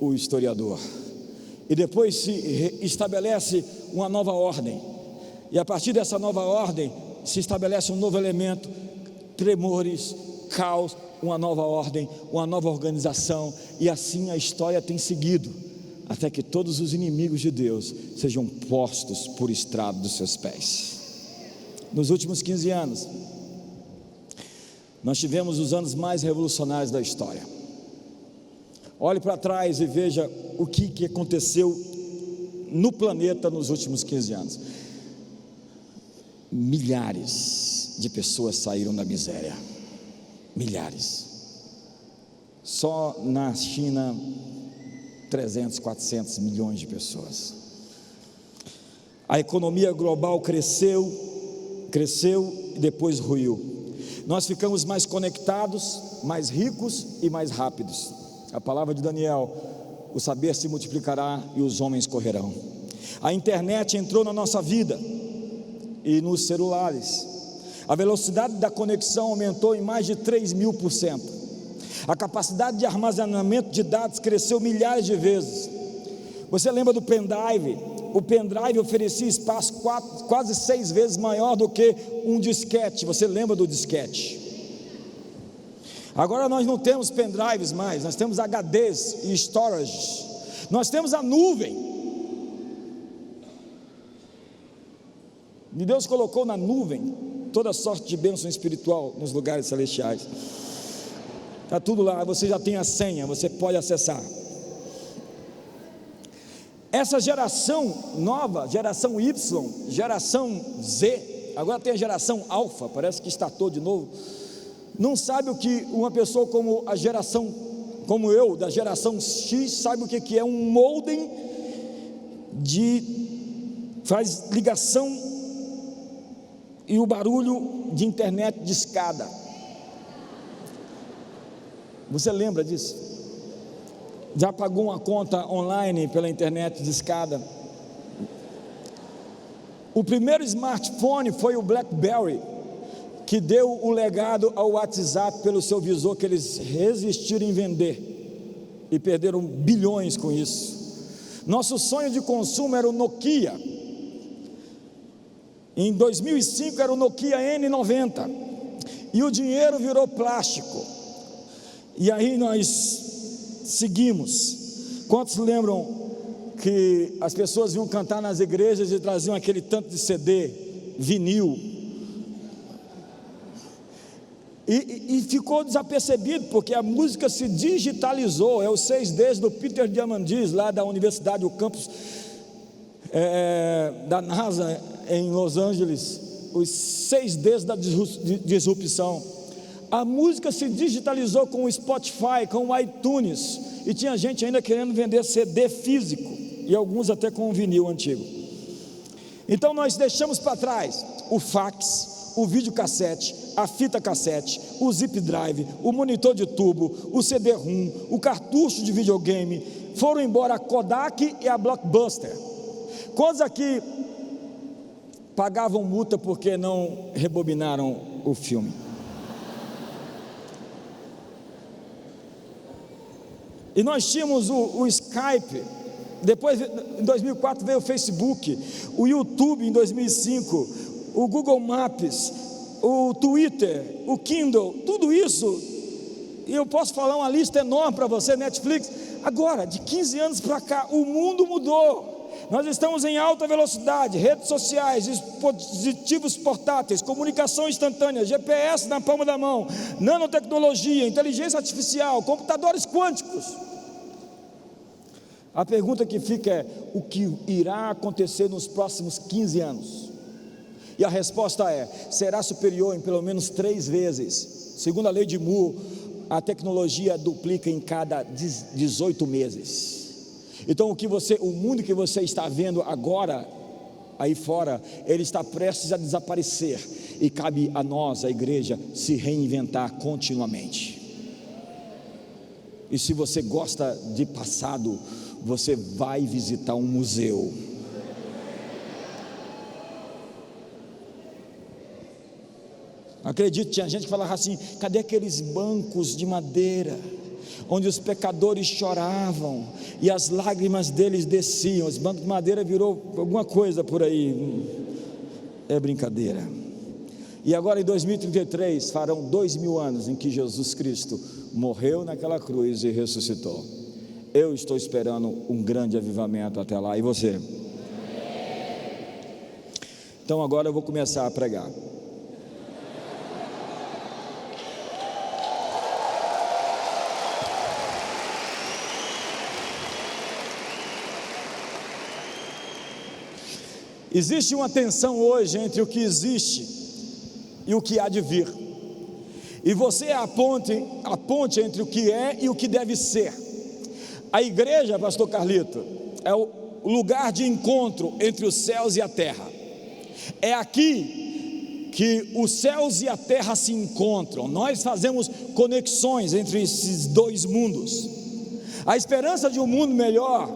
o historiador. E depois se estabelece uma nova ordem, e a partir dessa nova ordem se estabelece um novo elemento, tremores, caos, uma nova ordem, uma nova organização, e assim a história tem seguido, até que todos os inimigos de Deus sejam postos por estrado dos seus pés. Nos últimos 15 anos, nós tivemos os anos mais revolucionários da história. Olhe para trás e veja o que aconteceu no planeta nos últimos 15 anos. Milhares de pessoas saíram da miséria. Milhares. Só na China, 300, 400 milhões de pessoas. A economia global cresceu e depois ruiu. Nós ficamos mais conectados, mais ricos e mais rápidos. A palavra de Daniel: o saber se multiplicará e os homens correrão. A internet entrou na nossa vida e nos celulares. A velocidade da conexão aumentou em mais de 3.000%. A capacidade de armazenamento de dados cresceu milhares de vezes. Você lembra do pendrive? O pendrive oferecia espaço quase 6 vezes maior do que um disquete. Você lembra do disquete? Agora nós não temos pendrives mais, nós temos HDs e storage. Nós temos a nuvem. E Deus colocou na nuvem toda sorte de bênção espiritual nos lugares celestiais. Está tudo lá, você já tem a senha, você pode acessar. Essa geração nova, geração Y, geração Z, agora tem a geração Alfa, parece que estatou de novo. Não sabe o que uma pessoa como a geração, como eu, da geração X, sabe o que é um modem faz ligação e o barulho de internet de escada. Você lembra disso? Já pagou uma conta online pela internet de escada? O primeiro smartphone foi o BlackBerry, que deu o legado ao WhatsApp pelo seu visor, que eles resistiram em vender e perderam bilhões com isso. Nosso sonho de consumo era o Nokia. Em 2005 era o Nokia N90 e o dinheiro virou plástico. E aí nós seguimos. Quantos lembram que as pessoas iam cantar nas igrejas e traziam aquele tanto de CD, vinil, e ficou desapercebido, porque a música se digitalizou. É os 6Ds do Peter Diamandis, lá da Universidade, o campus da NASA em Los Angeles, os 6Ds da disrupção. A música se digitalizou com o Spotify, com o iTunes, e tinha gente ainda querendo vender CD físico, e alguns até com um vinil antigo. Então nós deixamos para trás o fax, o videocassete, a fita cassete, o zip drive, o monitor de tubo, o CD-ROM, o cartucho de videogame. Foram embora a Kodak e a Blockbuster. Quantos aqui pagavam multa porque não rebobinaram o filme? E nós tínhamos o Skype. Depois, em 2004, veio o Facebook, o YouTube em 2005, o Google Maps, o Twitter, o Kindle, tudo isso. E eu posso falar uma lista enorme para você, Netflix. Agora, de 15 anos para cá, o mundo mudou. Nós estamos em alta velocidade, redes sociais, dispositivos portáteis, comunicação instantânea, GPS na palma da mão, nanotecnologia, inteligência artificial, computadores quânticos. A pergunta que fica é: o que irá acontecer nos próximos 15 anos? E a resposta é: será superior em pelo menos 3 vezes. Segundo a lei de Moore, a tecnologia duplica em cada 18 meses. Então o mundo que você está vendo agora, aí fora, ele está prestes a desaparecer, e cabe a nós, a igreja, se reinventar continuamente. E se você gosta de passado, você vai visitar um museu. Acredito, tinha gente que falava assim: cadê aqueles bancos de madeira onde os pecadores choravam e as lágrimas deles desciam? Os bancos de madeira virou alguma coisa por aí. É brincadeira. E agora em 2033 farão 2000 anos em que Jesus Cristo morreu naquela cruz e ressuscitou. Eu estou esperando um grande avivamento até lá. E você? Então agora eu vou começar a pregar. Existe uma tensão hoje entre o que existe e o que há de vir. E você é a ponte entre o que é e o que deve ser. A igreja, pastor Carlito, lugar de encontro entre os céus e a terra. É aqui que os céus e a terra se encontram. Nós fazemos conexões entre esses dois mundos. A esperança de um mundo melhor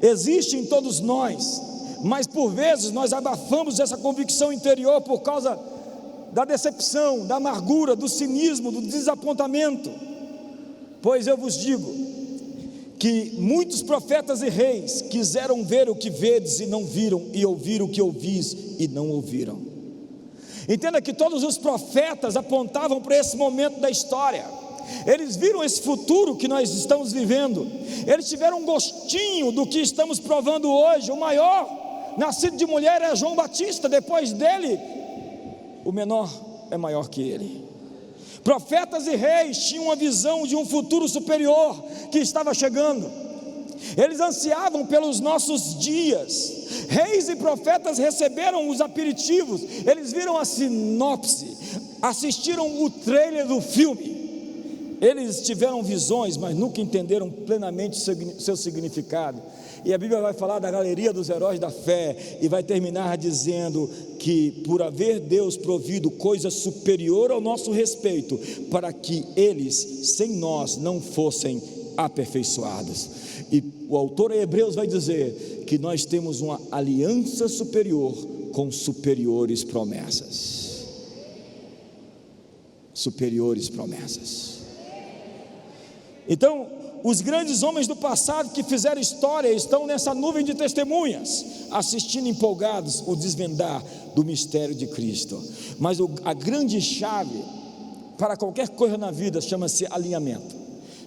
existe em todos nós, mas por vezes nós abafamos essa convicção interior por causa da decepção, da amargura, do cinismo, do desapontamento. Pois eu vos digo que muitos profetas e reis quiseram ver o que vedes e não viram, e ouvir o que ouvis e não ouviram. Entenda que todos os profetas apontavam para esse momento da história. Eles viram esse futuro que nós estamos vivendo. Eles tiveram um gostinho do que estamos provando hoje. O maior nascido de mulher é João Batista. Depois dele, o menor é maior que ele. Profetas e reis tinham uma visão de um futuro superior que estava chegando. Eles ansiavam pelos nossos dias. Reis e profetas receberam os aperitivos. Eles viram a sinopse, assistiram o trailer do filme. Eles tiveram visões, mas nunca entenderam plenamente seu significado. E a Bíblia vai falar da galeria dos heróis da fé, e vai terminar dizendo que por haver Deus provido coisa superior ao nosso respeito, para que eles, sem nós, não fossem aperfeiçoados. E o autor de Hebreus vai dizer que nós temos uma aliança superior com superiores promessas. Superiores promessas. Então, os grandes homens do passado que fizeram história estão nessa nuvem de testemunhas, assistindo empolgados o desvendar do mistério de Cristo. Mas a grande chave para qualquer coisa na vida chama-se alinhamento.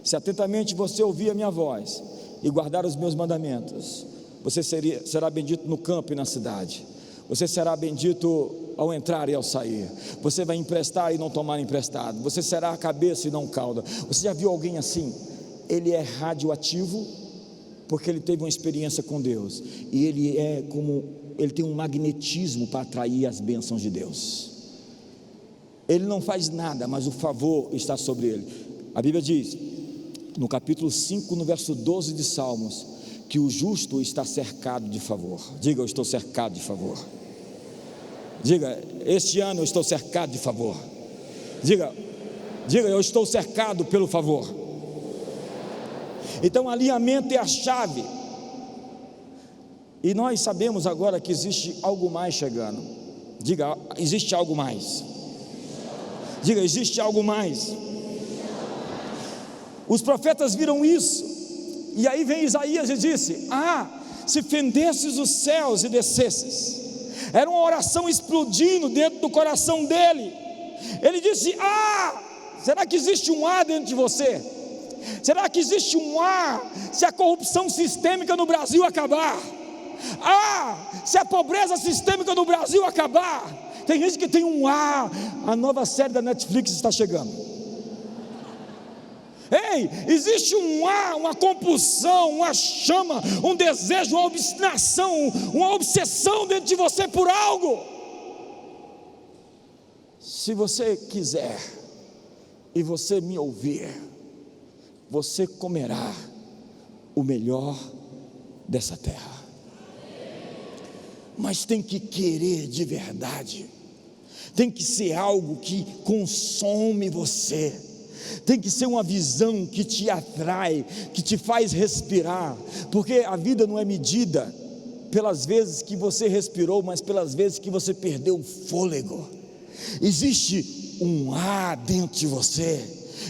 Se atentamente você ouvir a minha voz e guardar os meus mandamentos, você será bendito no campo e na cidade. Você será bendito ao entrar e ao sair. Você vai emprestar e não tomar emprestado. Você será a cabeça e não cauda. Você já viu alguém assim? Ele é radioativo porque ele teve uma experiência com Deus, e ele tem um magnetismo para atrair as bênçãos de Deus. Ele não faz nada, mas o favor está sobre ele. A Bíblia diz no capítulo 5, no verso 12 de Salmos, que o justo está cercado de favor. Diga: eu estou cercado de favor. Diga: este ano eu estou cercado de favor. Diga: eu estou cercado pelo favor. Então, alinhamento é a chave. E nós sabemos agora que existe algo mais chegando. Diga: existe algo mais. Diga: existe algo mais. Os profetas viram isso. E aí vem Isaías e disse: se fendesses os céus e descesses. Era uma oração explodindo dentro do coração dele. Ele disse: será que existe um dentro de você? Será que existe um se a corrupção sistêmica no Brasil acabar? Se a pobreza sistêmica no Brasil acabar? Tem gente que tem um a nova série da Netflix está chegando. Ei, existe uma compulsão, uma chama, um desejo, uma obstinação, uma obsessão dentro de você por algo. Se você quiser e você me ouvir, você comerá o melhor dessa terra. Mas tem que querer de verdade. Tem que ser algo que consome você. Tem que ser uma visão que te atrai, que te faz respirar. Porque a vida não é medida pelas vezes que você respirou, mas pelas vezes que você perdeu o fôlego. Existe um dentro de você.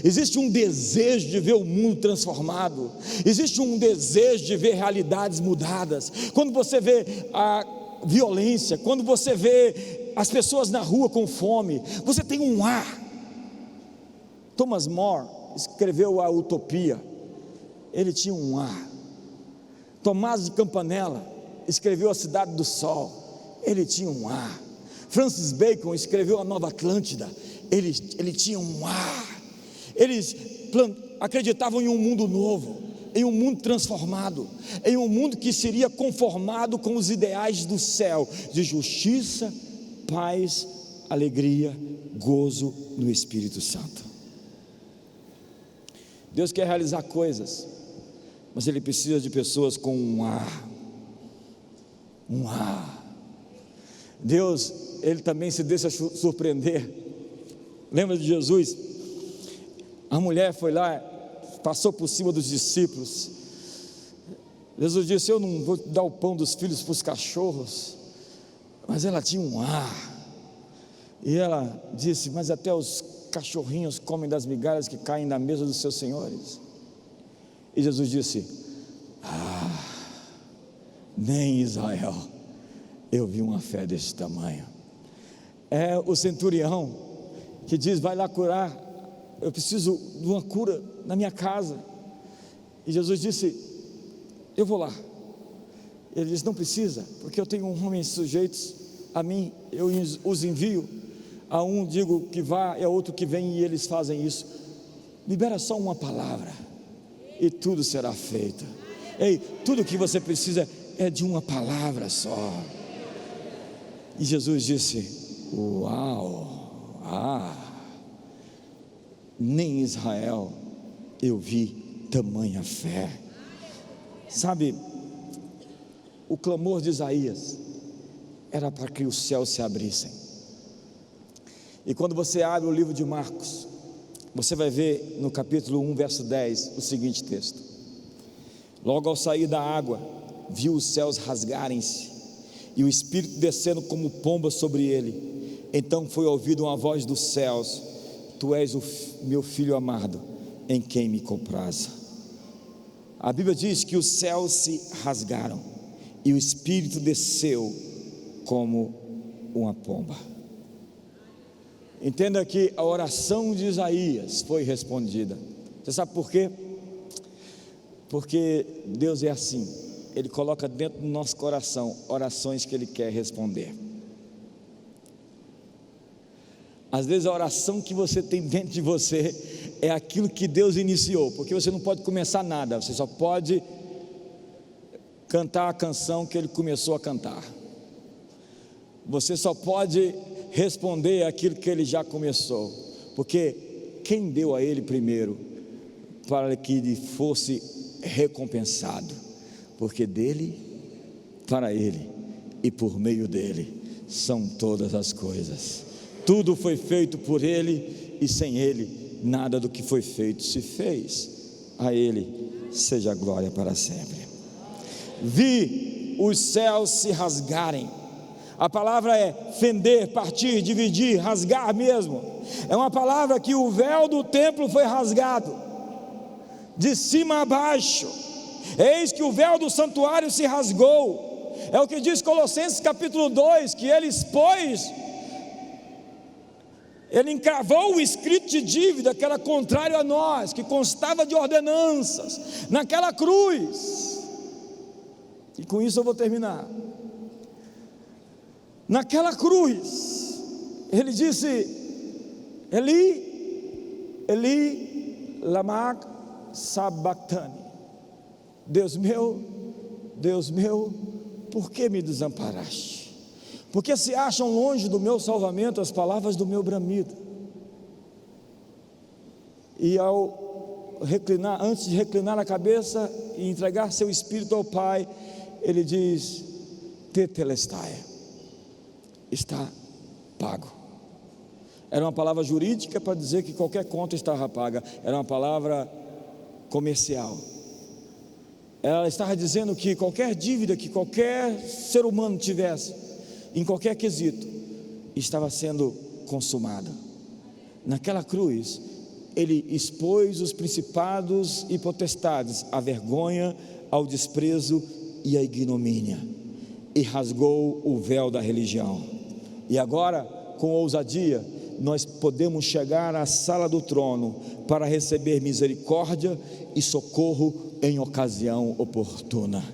Existe um desejo de ver o mundo transformado. Existe um desejo de ver realidades mudadas. Quando você vê a violência, quando você vê as pessoas na rua com fome, você tem um Thomas More escreveu a Utopia. Ele tinha um Tomás de Campanella escreveu a Cidade do Sol. Ele tinha um Francis Bacon escreveu a Nova Atlântida. Ele tinha um Eles acreditavam em um mundo novo, em um mundo transformado, em um mundo que seria conformado com os ideais do céu, de justiça, paz, alegria, gozo no Espírito Santo. Deus quer realizar coisas, mas Ele precisa de pessoas com um Deus, Ele também se deixa surpreender. Lembra de Jesus? A mulher foi lá, passou por cima dos discípulos. Jesus disse: eu não vou dar o pão dos filhos para os cachorros. Mas ela tinha e ela disse: mas até os cachorrinhos comem das migalhas que caem na mesa dos seus senhores. E Jesus disse: nem em Israel eu vi uma fé desse tamanho. É o centurião que diz: vai lá curar, eu preciso de uma cura na minha casa. E Jesus disse: eu vou lá. Ele disse: não precisa, porque eu tenho homens sujeitos a mim, eu os envio. A um digo que vá, e a outro que vem, e eles fazem isso. Libera só uma palavra e tudo será feito. Ei, tudo que você precisa é de uma palavra só. E Jesus disse: nem em Israel eu vi tamanha fé. Sabe, o clamor de Isaías era para que os céus se abrissem. E quando você abre o livro de Marcos, você vai ver no capítulo 1, verso 10, o seguinte texto: logo ao sair da água, viu os céus rasgarem-se, e o Espírito descendo como pomba sobre ele. Então foi ouvida uma voz dos céus: tu és o meu filho amado, em quem me comprazo. A Bíblia diz que os céus se rasgaram, e o Espírito desceu como uma pomba. Entenda que a oração de Isaías foi respondida. Você sabe por quê? Porque Deus é assim, Ele coloca dentro do nosso coração orações que Ele quer responder. Às vezes a oração que você tem dentro de você é aquilo que Deus iniciou, porque você não pode começar nada, você só pode cantar a canção que Ele começou a cantar. Você só pode responder aquilo que Ele já começou, porque quem deu a Ele primeiro para que Ele fosse recompensado? Porque dele, para Ele e por meio dele são todas as coisas. Tudo foi feito por Ele, e sem Ele nada do que foi feito se fez. A Ele seja a glória para sempre. Vi os céus se rasgarem. A palavra é fender, partir, dividir, rasgar mesmo. É uma palavra que o véu do templo foi rasgado, de cima a baixo. Eis que o véu do santuário se rasgou. É o que diz Colossenses capítulo 2, que Ele expôs, Ele encravou o escrito de dívida que era contrário a nós, que constava de ordenanças, naquela cruz. E com isso eu vou terminar. Naquela cruz, Ele disse: Eli, Eli, lama sabachthani. Deus meu, por que me desamparaste? Porque se acham longe do meu salvamento as palavras do meu bramido. E ao reclinar, antes de reclinar a cabeça e entregar seu espírito ao Pai, Ele diz: tetelestai, está pago. Era uma palavra jurídica para dizer que qualquer conta estava paga. Era uma palavra comercial. Ela estava dizendo que qualquer dívida que qualquer ser humano tivesse, em qualquer quesito, estava sendo consumada. Naquela cruz, Ele expôs os principados e potestades à vergonha, ao desprezo e à ignomínia, e rasgou o véu da religião. E agora, com ousadia, nós podemos chegar à sala do trono para receber misericórdia e socorro em ocasião oportuna,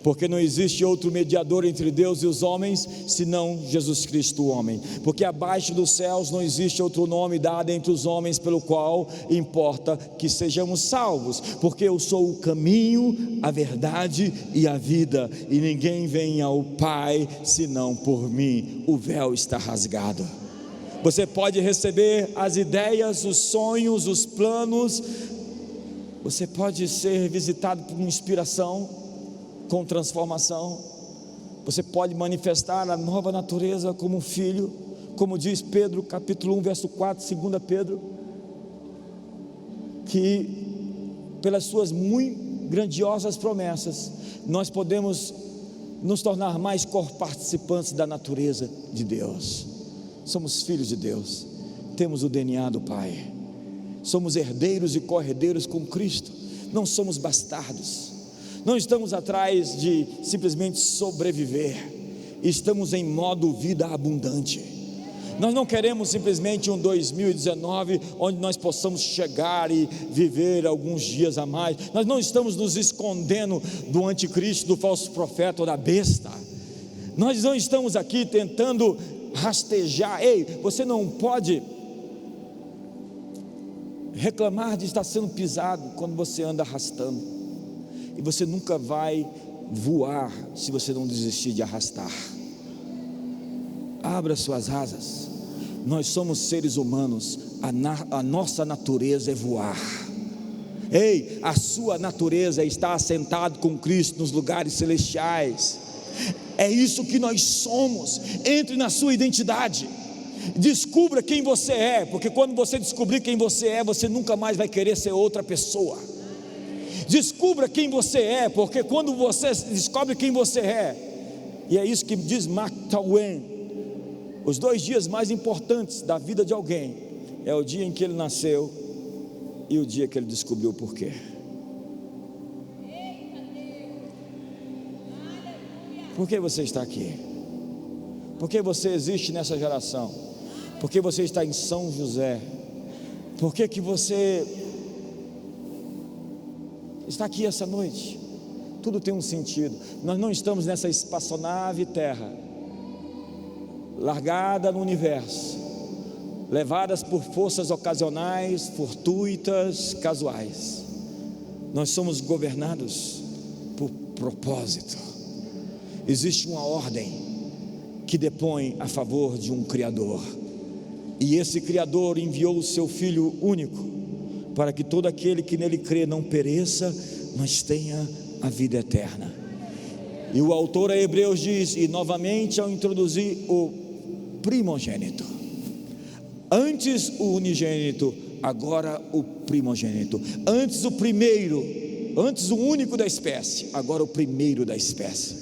porque não existe outro mediador entre Deus e os homens, senão Jesus Cristo o homem, porque abaixo dos céus não existe outro nome dado entre os homens pelo qual importa que sejamos salvos, porque eu sou o caminho, a verdade e a vida, e ninguém vem ao Pai senão por mim. O véu está rasgado. Você pode receber as ideias, os sonhos, os planos. Você pode ser visitado por uma inspiração, com transformação. Você pode manifestar a nova natureza como um filho, como diz Pedro, capítulo 1, verso 4, 2 Pedro, que pelas suas muito grandiosas promessas, nós podemos nos tornar mais participantes da natureza de Deus. Somos filhos de Deus, temos o DNA do Pai, somos herdeiros e co-herdeiros com Cristo, não somos bastardos, não estamos atrás de simplesmente sobreviver, estamos em modo vida abundante. Nós não queremos simplesmente um 2019 onde nós possamos chegar e viver alguns dias a mais. Nós não estamos nos escondendo do anticristo, do falso profeta ou da besta. Nós não estamos aqui tentando rastejar. Ei, você não pode reclamar de estar sendo pisado quando você anda arrastando, e você nunca vai voar se você não desistir de arrastar. Abra suas asas. Nós somos seres humanos, a nossa natureza é voar. Ei, a sua natureza é estar assentado com Cristo nos lugares celestiais. É isso que nós somos. Entre na sua identidade, descubra quem você é, porque quando você descobrir quem você é, você nunca mais vai querer ser outra pessoa. Descubra quem você é, porque quando você descobre quem você é, e é isso que diz Mark Twain, os 2 dias mais importantes da vida de alguém é o dia em que ele nasceu e o dia que ele descobriu o porquê. Por que você está aqui? Por que você existe nessa geração? Por que você está em São José? Por que você está aqui essa noite? Tudo tem um sentido. Nós não estamos nessa espaçonave terra largada no universo, levadas por forças ocasionais, fortuitas, casuais. Nós somos governados por propósito. Existe uma ordem que depõe a favor de um Criador, e esse Criador enviou o seu Filho único, para que todo aquele que nele crê não pereça, mas tenha a vida eterna. E o autor a Hebreus diz, e novamente ao introduzir o primogênito, antes o unigênito, agora o primogênito, antes o primeiro, antes o único da espécie, agora o primeiro da espécie,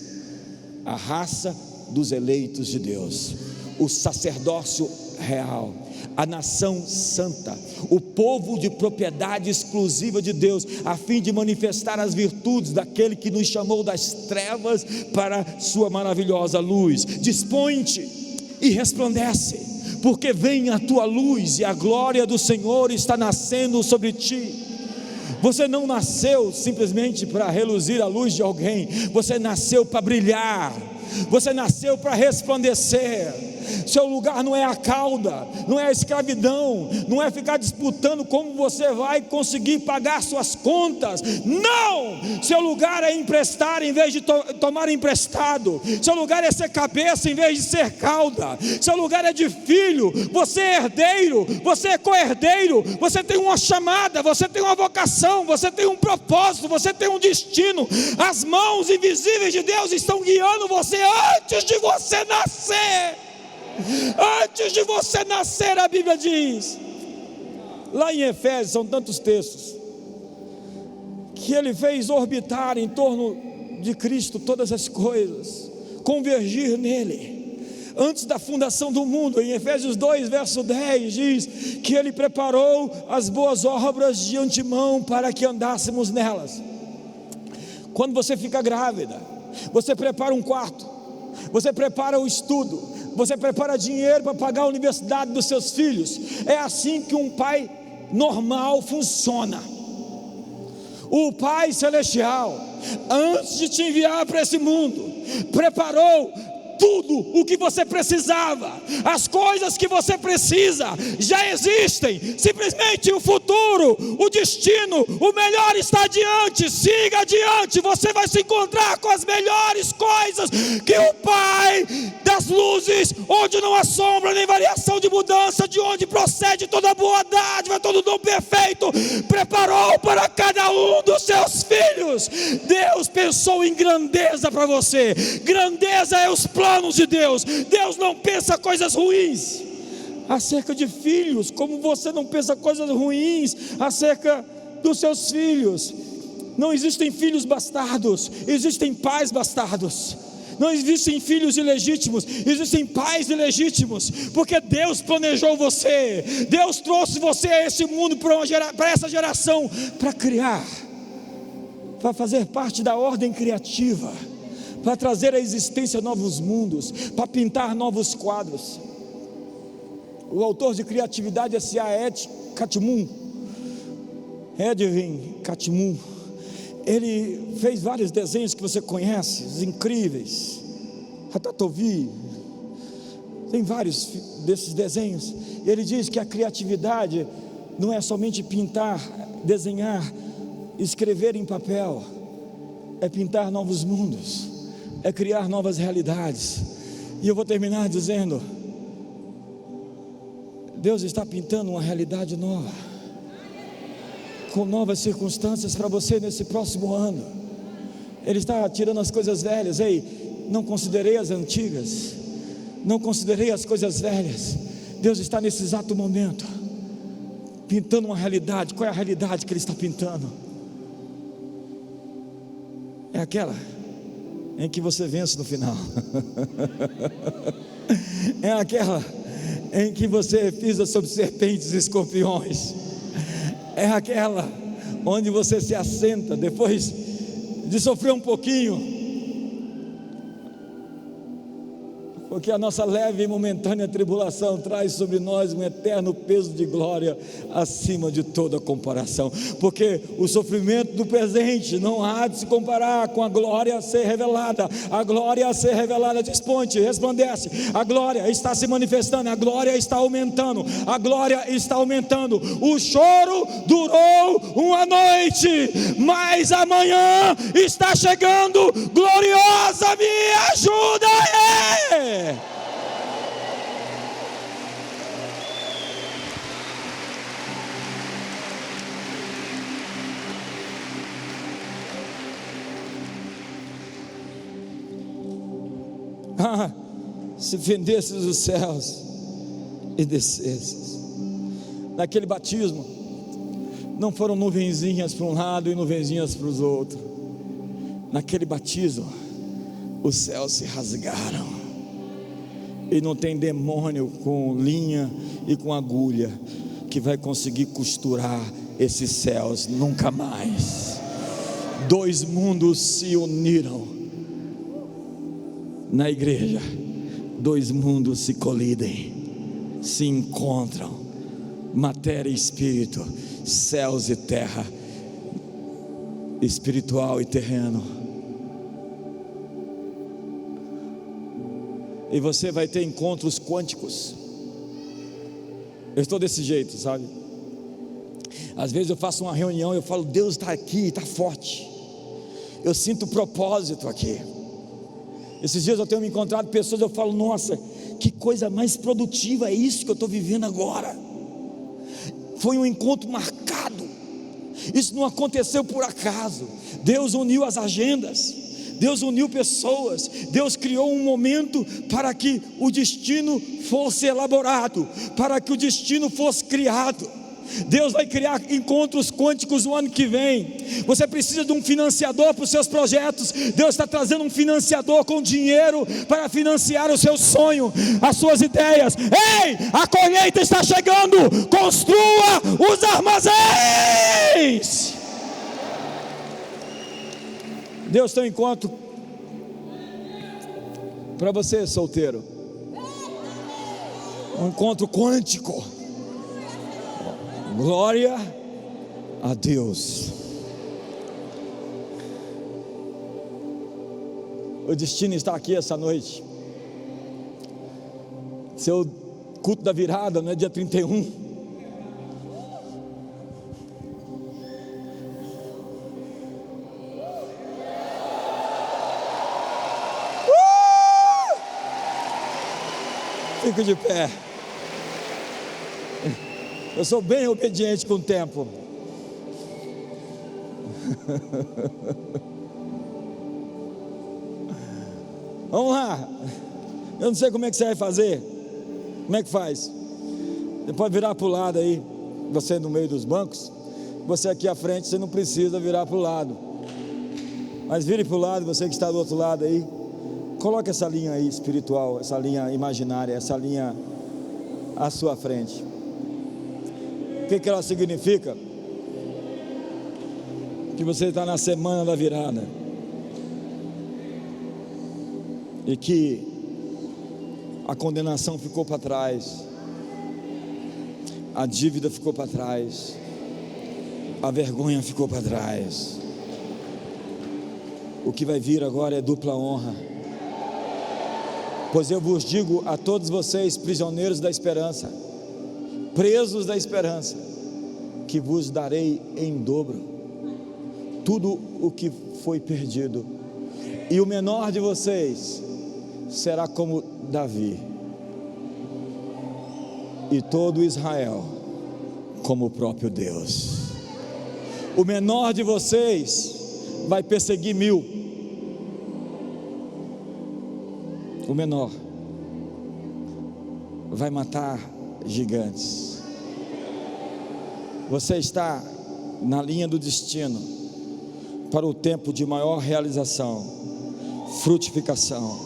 a raça dos eleitos de Deus, o sacerdócio real, a nação santa, o povo de propriedade exclusiva de Deus, a fim de manifestar as virtudes daquele que nos chamou das trevas para sua maravilhosa luz. Dispõe-te e resplandece, porque vem a tua luz e a glória do Senhor está nascendo sobre ti. Você não nasceu simplesmente para reluzir a luz de alguém, você nasceu para brilhar, você nasceu para resplandecer. Seu lugar não é a cauda, não é a escravidão, não é ficar disputando como você vai conseguir pagar suas contas. Não! Seu lugar é emprestar em vez de tomar emprestado. Seu lugar é ser cabeça em vez de ser cauda. Seu lugar é de filho. Você é herdeiro, você é co-herdeiro. Você tem uma chamada, você tem uma vocação, você tem um propósito, você tem um destino. As mãos invisíveis de Deus estão guiando você antes de você nascer. Antes de você nascer, a Bíblia diz, lá em Efésios, são tantos textos, que ele fez orbitar em torno de Cristo todas as coisas, convergir nele, antes da fundação do mundo. Em Efésios 2, verso 10, diz que ele preparou as boas obras de antemão para que andássemos nelas. Quando você fica grávida, você prepara um quarto, você prepara o estudo, você prepara dinheiro para pagar a universidade dos seus filhos. É assim que um pai normal funciona. O Pai Celestial, antes de te enviar para esse mundo, preparou tudo o que você precisava, as coisas que você precisa já existem. Simplesmente o futuro, o destino, o melhor está adiante. Siga adiante, você vai se encontrar com as melhores coisas que o Pai das luzes, onde não há sombra nem variação de mudança, de onde procede toda boa dádiva, todo dom perfeito, preparou para cada um dos seus filhos. Deus pensou em grandeza para você. Grandeza é os planos de Deus. Deus não pensa coisas ruins acerca de filhos, como você não pensa coisas ruins acerca dos seus filhos. Não existem filhos bastardos, existem pais bastardos. Não existem filhos ilegítimos, existem pais ilegítimos, porque Deus planejou você. Deus trouxe você a esse mundo para essa geração, para criar, para fazer parte da ordem criativa, para trazer à existência novos mundos, para pintar novos quadros. O autor de criatividade é Edwin Catmull. Ele fez vários desenhos que você conhece, os incríveis. Ratatouille, tem vários desses desenhos. Ele diz que a criatividade não é somente pintar, desenhar, escrever em papel, é pintar novos mundos, é criar novas realidades. E eu vou terminar dizendo: Deus está pintando uma realidade nova, com novas circunstâncias para você nesse próximo ano. Ele está tirando as coisas velhas. Ei, não considerei as antigas, não considerei as coisas velhas. Deus está nesse exato momento pintando uma realidade. Qual é a realidade que Ele está pintando? É aquela em que você vence no final. É aquela em que você pisa sobre serpentes e escorpiões. É aquela onde você se assenta depois de sofrer um pouquinho, porque a nossa leve e momentânea tribulação traz sobre nós um eterno peso de glória acima de toda comparação, porque o sofrimento do presente não há de se comparar com a glória a ser revelada. A glória a ser revelada desponte, resplandece, a glória está se manifestando, a glória está aumentando, a glória está aumentando. O choro durou uma noite, mas amanhã está chegando gloriosa, me ajuda aí. Se fendesses os céus e descesses. Naquele batismo não foram nuvenzinhas para um lado e nuvenzinhas para os outros. Naquele batismo os céus se rasgaram, e não tem demônio com linha e com agulha que vai conseguir costurar esses céus nunca mais. Dois mundos se uniram na igreja, dois mundos se colidem, se encontram, matéria e espírito, céus e terra, espiritual e terreno. E você vai ter encontros quânticos. Eu estou desse jeito, sabe? Às vezes eu faço uma reunião e eu falo: Deus está aqui, está forte. Eu sinto propósito aqui. Esses dias eu tenho me encontrado pessoas, eu falo: nossa, que coisa mais produtiva é isso que eu estou vivendo agora. Foi um encontro marcado. Isso não aconteceu por acaso. Deus uniu as agendas, Deus uniu pessoas, Deus criou um momento para que o destino fosse elaborado, para que o destino fosse criado. Deus vai criar encontros quânticos o ano que vem. Você precisa de um financiador para os seus projetos. Deus está trazendo um financiador com dinheiro para financiar o seu sonho, as suas ideias. Ei, a colheita está chegando. Construa os armazéns. Deus tem um encontro para você, solteiro, um encontro quântico. Glória a Deus. O destino está aqui essa noite. Seu culto da virada não é dia 31? Fico de pé. Eu sou bem obediente com o tempo. Vamos lá. Eu não sei como é que você vai fazer. Como é que faz? Você pode virar para o lado aí. Você no meio dos bancos. Você aqui à frente, você não precisa virar para o lado. Mas vire para o lado, você que está do outro lado aí. Coloque essa linha aí espiritual, essa linha imaginária, essa linha à sua frente. O que ela significa? Que você está na semana da virada. E que a condenação ficou para trás, a dívida ficou para trás, a vergonha ficou para trás. O que vai vir agora é dupla honra. Pois eu vos digo a todos vocês, prisioneiros da esperança, presos da esperança, que vos darei em dobro tudo o que foi perdido, e o menor de vocês será como Davi, e todo Israel como o próprio Deus. O menor de vocês vai perseguir 1000. O menor vai matar gigantes. Você está na linha do destino para o tempo de maior realização, frutificação,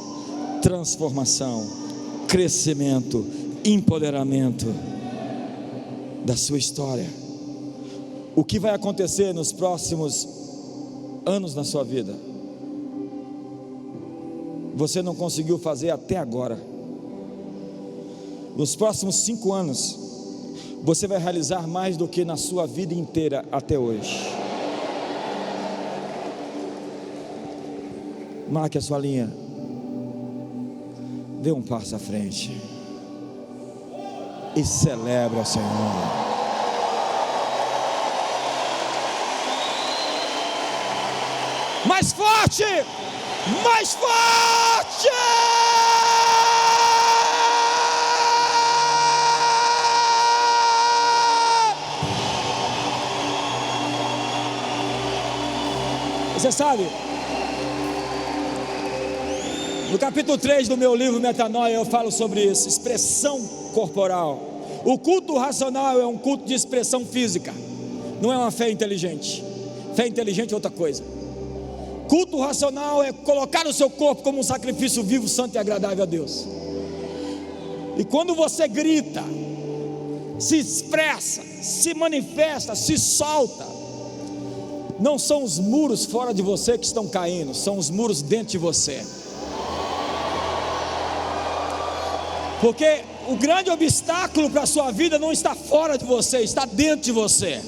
transformação, crescimento, empoderamento da sua história. O que vai acontecer nos próximos anos na sua vida? Você não conseguiu fazer até agora. Nos próximos 5 anos, você vai realizar mais do que na sua vida inteira até hoje. Marque a sua linha. Dê um passo à frente e celebra o Senhor. Mais forte! Mais forte! Você sabe, no capítulo 3 do meu livro Metanoia, eu falo sobre isso, expressão corporal. O culto racional é um culto de expressão física, não é uma fé inteligente. Fé inteligente é outra coisa. Culto racional é colocar o seu corpo como um sacrifício vivo, santo e agradável a Deus. E quando você grita, se expressa, se manifesta, se solta, não são os muros fora de você que estão caindo, são os muros dentro de você. Porque o grande obstáculo para a sua vida não está fora de você, está dentro de você.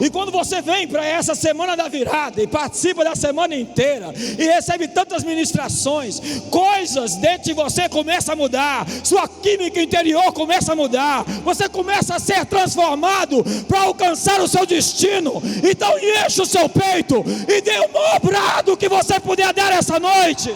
E quando você vem para essa semana da virada e participa da semana inteira e recebe tantas ministrações, coisas dentro de você começam a mudar, sua química interior começa a mudar, você começa a ser transformado para alcançar o seu destino. Então enche o seu peito e dê o maior brado que você puder dar essa noite.